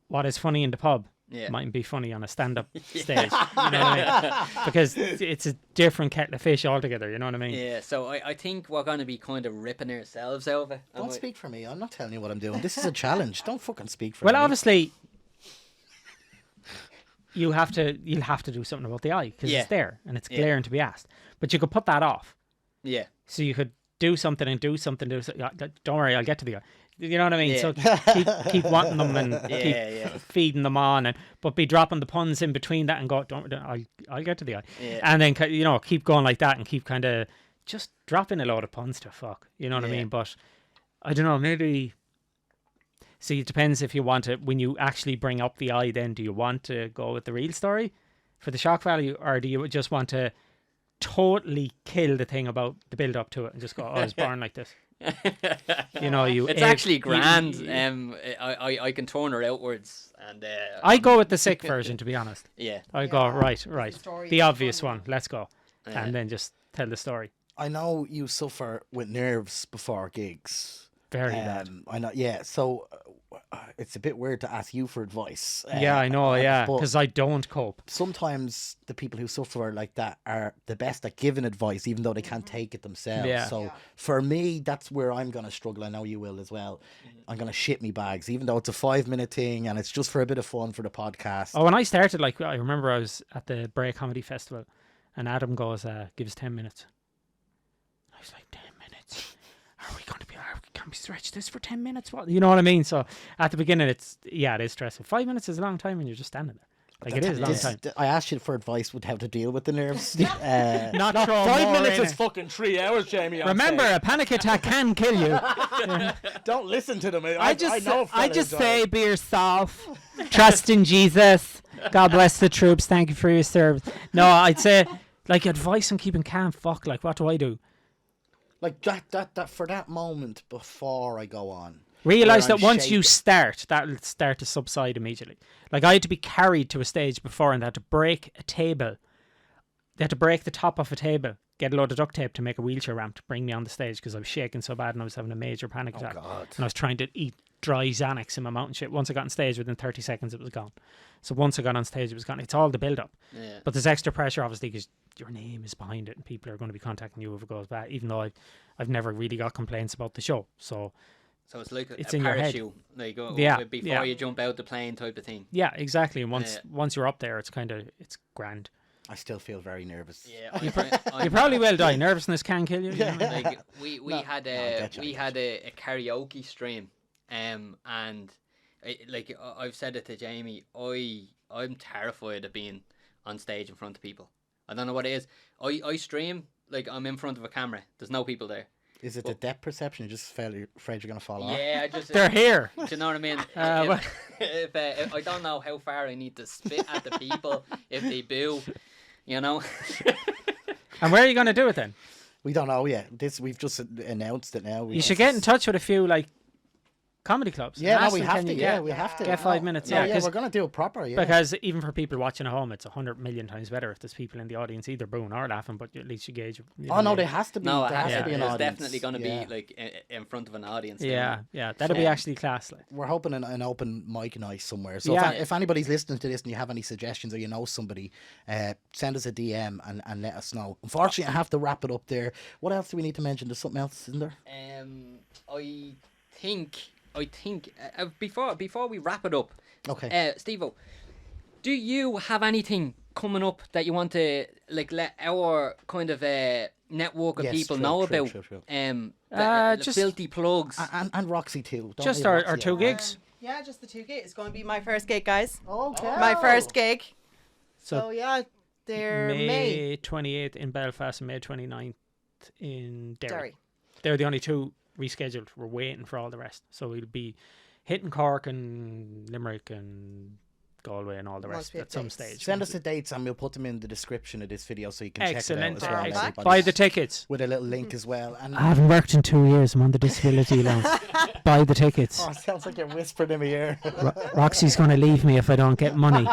what is funny in the pub mightn't be funny on a stand-up stage. You know what I mean? Because it's a different kettle of fish altogether. You know what I mean? Yeah, so I think we're going to be kind of ripping ourselves over. Don't speak for me. I'm not telling you what I'm doing. This is a challenge. Don't fucking speak for me. Well, obviously, you'll have to do something about the eye because it's there and it's glaring to be asked. But you could put that off. Yeah. So you could do something. Don't worry, I'll get to the eye. You know what I mean? Yeah. So keep wanting them and Yeah. keep feeding them on, but be dropping the puns in between that and go. I'll get to the eye, Yeah. and then keep going like that and keep kind of just dropping a load of puns to fuck. You know what I Yeah. mean? But I don't know. Maybe. See, it depends if you want to. When you actually bring up the eye, then do you want to go with the real story for the shock value, or do you just want to totally kill the thing about the build up to it and just go, oh, I was born like this. You know, It's actually grand. I can turn her outwards, and I go with the sick version, to be honest. yeah. I go, right, story the is obvious funny. one, let's go. Yeah. And then just tell the story. I know you suffer with nerves before gigs. Very bad. I know. Yeah. So it's a bit weird to ask you for advice. Yeah, I know, yeah, but because I don't cope. sometimes the people who suffer like that are the best at giving advice, even though they can't take it themselves. Yeah. So Yeah. for me, that's where I'm gonna struggle. I know you will as well. I'm gonna shit me bags, even though it's a 5-minute thing and it's just for a bit of fun for the podcast. Oh, when I started, like, I remember I was at the Bray Comedy Festival and Adam goes, give us 10 minutes. I was like, 10 minutes? Are we going to be, can we stretch this for 10 minutes? What? You know what I mean? So at the beginning, it is stressful. 5 minutes is a long time when you're just standing there. Like, it is a long time. I asked you for advice with how to deal with the nerves. Not no, throw 5 more minutes in is it. fucking 3 hours, Jamie. on Remember, stage. a panic attack can kill you. Don't listen to them. I just know say be yourself. Trust in Jesus. God bless the troops. Thank you for your service. No, I'd say, like, advice on keeping calm. Fuck, like, what do I do? like that for that moment before I go on. Realize where that I'm once you shaking. start, that'll start to subside immediately. Like, I had to be carried to a stage before and they had to break a table. They had to break the top off a table, get a load of duct tape to make a wheelchair ramp to bring me on the stage because I was shaking so bad and I was having a major panic attack. God. And I was trying to eat dry Xanax in my mountain shit. Once I got on stage, within 30 seconds, it was gone. So once I got on stage, it was gone. It's all the build-up. Yeah. But there's extra pressure, obviously, because your name is behind it and people are going to be contacting you if it goes bad, even though I've never really got complaints about the show. So So it's like It's a in your head. parachute, like Yeah, before yeah. you jump out the plane type of thing. yeah, exactly. And once you're up there, it's grand. I still feel very nervous. Yeah, You probably will die. Nervousness can kill you. you know? Like we No, had no, I a get you, I we get had a karaoke stream, and I've said it to Jamie. I'm terrified of being on stage in front of people. I don't know what it is. I stream like I'm in front of a camera. There's no people there. Is it the depth perception? You just afraid you're gonna fall off? Yeah, I just They're here. do you know what I mean? well- If I don't know how far I need to spit at the people if they boo, you know. And where are you going to do it then? We don't know yet. We've just announced it now. You should get in touch with a few, like, comedy clubs. Yeah, and no, ask we them, have can to. you Yeah, get- we have to. get 5 minutes, No, yeah, yeah, 'cause- we're gonna do it proper. Yeah. Because even for people watching at home, it's 100 million times better if there's people in the audience either booing or laughing, but at least you gauge. Oh no, there has to be. No, it there has has to be an It's audience. definitely going to Yeah. be like in front of an audience. Yeah, that'll be Yeah. actually class. Like. We're hoping an open mic night somewhere. So Yeah. if anybody's listening to this and you have any suggestions or you know somebody, send us a DM and let us know. Unfortunately, I have to wrap it up there. What else do we need to mention? There's something else, isn't there? I think before we wrap it up, Okay. Stevo, do you have anything coming up that you want to like let our kind of network of Yes, people true, know true, about? true, true. The just- filthy plugs. And Roxie too. Don't Just leave our Roxie two out. gigs. Yeah, just the 2 gigs. It's going to be my first gig, guys. Okay. My first gig. So So yeah, they're May. May 28th in Belfast and May 29th in Derry. Derry. They're the only two rescheduled. We're waiting for all the rest. So we'll be hitting Cork and Limerick and Galway and all the Must rest be at some dates. stage. Send us the dates and we'll put them in the description of this video so you can Excellent. check it out as well. Excellent. everybody. Buy the tickets. With a little link as well. And I haven't worked in 2 years. I'm on the disability allowance. Buy the tickets. oh, it sounds like you're whispering in my ear. Roxy's going to leave me if I don't get money.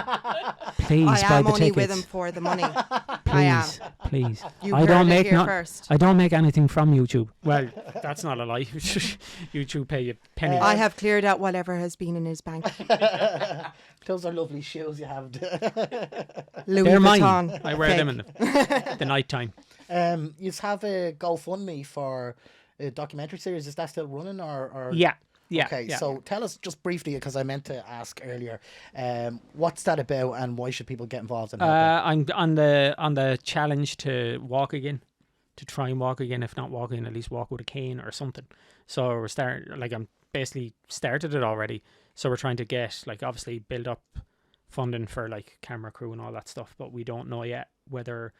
Please I buy am the only tickets. with him for the money. I am. Please. You I heard don't it make here first. I don't make anything from YouTube. Well, that's not a lie. YouTube pay you penny. I have cleared out whatever has been in his bank. Those are lovely shoes you have. Louis They're mine. Vuitton. I wear them in the night time. You have a GoFundMe for a documentary series. Is that still running or? Yeah. Yeah. Okay, yeah. so tell us just briefly, because I meant to ask earlier, what's that about and why should people get involved in it? I'm on the challenge to walk again, to try and walk again. If not walk again, at least walk with a cane or something. So I'm basically started it already. So we're trying to get, like, obviously build up funding for like camera crew and all that stuff, but we don't know yet whether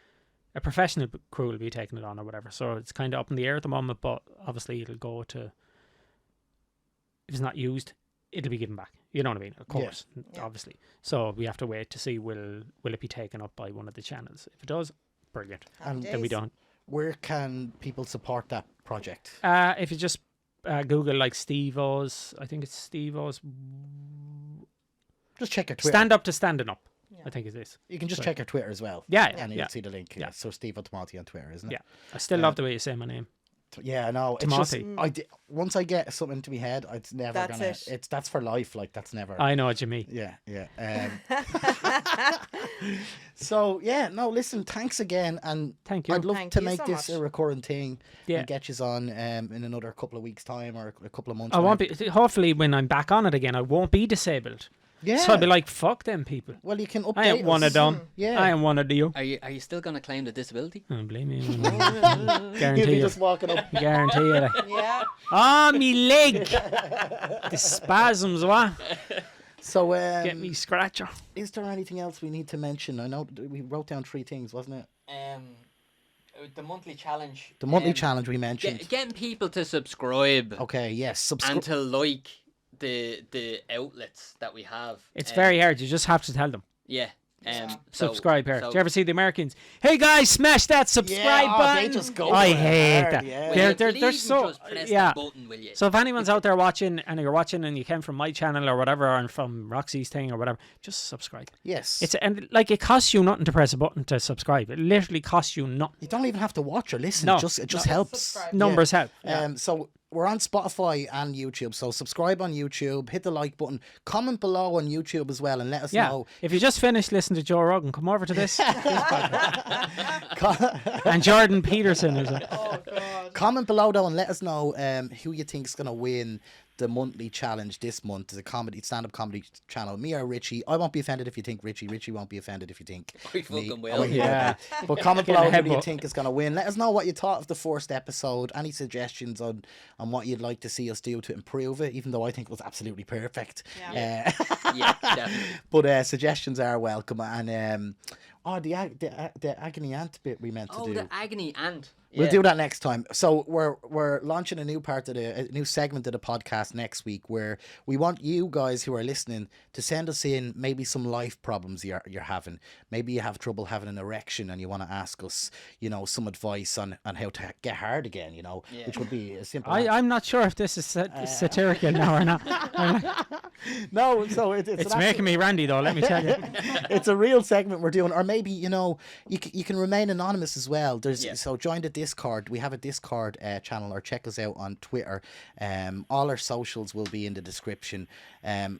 a professional crew will be taking it on or whatever. So it's kind of up in the air at the moment, but obviously it'll go to, if it's not used, it'll be given back. You know what I mean? Of course, Yeah. obviously. So we have to wait to see will it be taken up by one of the channels. If it does, brilliant. And Then we don't. where can people support that project? If you just Google like Stevo's, I think it's Stevo's Just check your Twitter. Stand Up to Standing Up. Yeah. I think it is. You can just So- check your Twitter as well. Yeah, And yeah. you'll see the link. Yeah. So Stevo Tomati on Twitter, isn't it? Yeah. I still love the way you say my name. Yeah, no. It's just, Tomati. once I get something into my head, it's never That's gonna. it. That's for life. Like that's never. I know what you mean. Yeah, yeah. So yeah, no. Listen, thanks again, and Thank you. I'd love Thank to you make so this much. a recurring thing. Yeah. And get you on in another couple of weeks' time or a couple of months. I won't time. be. Hopefully, when I'm back on it again, I won't be disabled. Yeah. So I'll be like, fuck them people. well, you can update. I ain't one of us. them. Yeah. I am one of you. Are you still going to claim the disability? I don't blame you. You'll Guarantee be you. just walking up. Guarantee you. Like, Yeah. oh, me leg. The spasms, what? So Get me scratcher. is there anything else we need to mention? I know we wrote down 3 things, wasn't it? The monthly challenge. The monthly challenge we mentioned. Getting people to subscribe Okay, yes. and Subscribe. to like the outlets that we have. It's very hard. You just have to tell them. Yeah. Subscribe here. so- Do you ever see the Americans? Hey guys, smash that subscribe button. They just go. I for it hate hard, that. Yeah. Will They're- you they're please so- just press yeah. that button, will you? So if anyone's out there watching and you're watching and you came from my channel or whatever, or from Roxie's thing or whatever, just subscribe. Yes. And like it costs you nothing to press a button to subscribe. It literally costs you nothing. You don't even have to watch or listen. No, It just no. helps. Subscribe. Numbers help. So we're on Spotify and YouTube. So subscribe on YouTube, hit the like button, comment below on YouTube as well, and let us Yeah. know. If you just finished listening to Joe Rogan, come over to this. Co- And Jordan Peterson is it. Oh God. comment below though, and let us know who you think is gonna win the monthly challenge this month. The stand-up comedy channel. Me or Richie. I won't be offended if you think Richie. Richie won't be offended if you think I me. fucking Oh, will. wait, Yeah. But comment Getting below a who you headbutt. think is going to win. Let us know what you thought of the first episode. Any suggestions on what you'd like to see us do to improve it, even though I think it was absolutely perfect. Yeah. Yeah, definitely. But suggestions are welcome. And the agony ant bit we meant to Oh, do. the agony ant. We'll Yeah. do that next time. So we're launching a new new segment of the podcast next week, where we want you guys who are listening to send us in maybe some life problems you're having. Maybe you have trouble having an erection and you want to ask us, some advice on how to get hard again. Yeah. Which would be a simple. I'm not sure if this is satirical now or not. No, so It's making me randy though, let me tell you. It's a real segment we're doing, or maybe you can remain anonymous as well. So join the Discord. We have a Discord channel, or check us out on Twitter. All our socials will be in the description.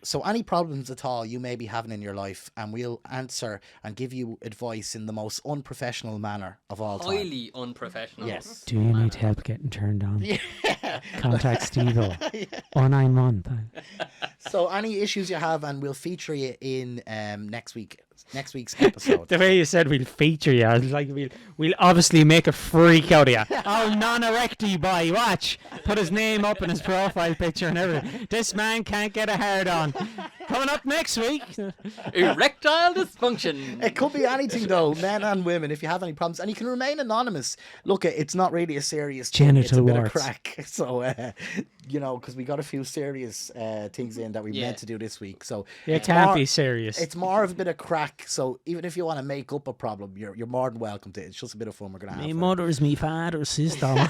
So any problems at all you may be having in your life, and we'll answer and give you advice in the most unprofessional manner of all time. Highly unprofessional. Yes. Do you need help getting turned on? Contact Stevo. 091. So any issues you have, and we'll feature you in next week's episode. The way you said we'll feature you, I was like we'll obviously make a freak out of you. Oh, non-erecty boy, watch. Put his name up in his profile picture and everything. This man can't get a hard on. Coming up next week. Erectile dysfunction. It could be anything though, men and women. If you have any problems, and you can remain anonymous. Look, it's not really a serious thing. It's a Genital bit warts. of crack. So, because we got a few serious things in that we meant to do this week. So You it's can't more- be serious. It's more of a bit of crack. So even if you want to make up a problem, you're more than welcome to. It's just a bit of fun we're gonna have. Me with it. mother's me father's sister.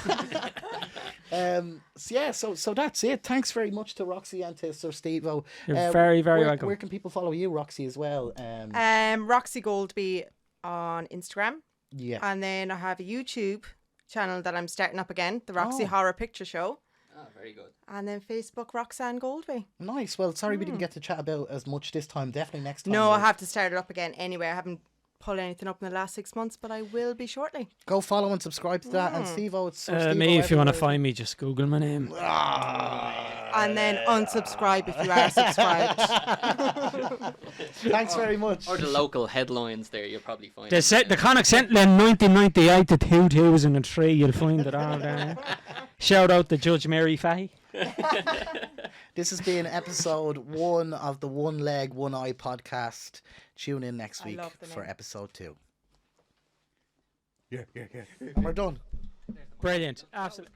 So that's it. Thanks very much to Roxie and to Sir Stevo. You're very, very where, welcome. Where can people follow you, Roxie, as well? Roxie Goldbey on Instagram, Yeah. and then I have a YouTube channel that I'm starting up again, the Roxie Oh. Horror Picture Show, Oh, very good. and then Facebook Roxanne Goldbey. Nice. Well, sorry we didn't get to chat about as much this time. Definitely next time. No, I we'll have to start it up again anyway. I haven't pulled anything up in the last 6 months, but I will be shortly. Go follow and subscribe to that. And Stevo, it's Sir Stevo Me, if you want to everywhere. find me, just Google my name. And then unsubscribe if you are subscribed. Thanks very much. Or the local headlines there, you'll probably find. The Connacht Sentinel in 1998 to 2003, you'll find it all there. Shout out to Judge Mary Fahey. This has been episode 1 of the One Leg, One Eye podcast. Tune in next I week love the for name. episode 2. Yeah. And we're done. Brilliant. Absolutely.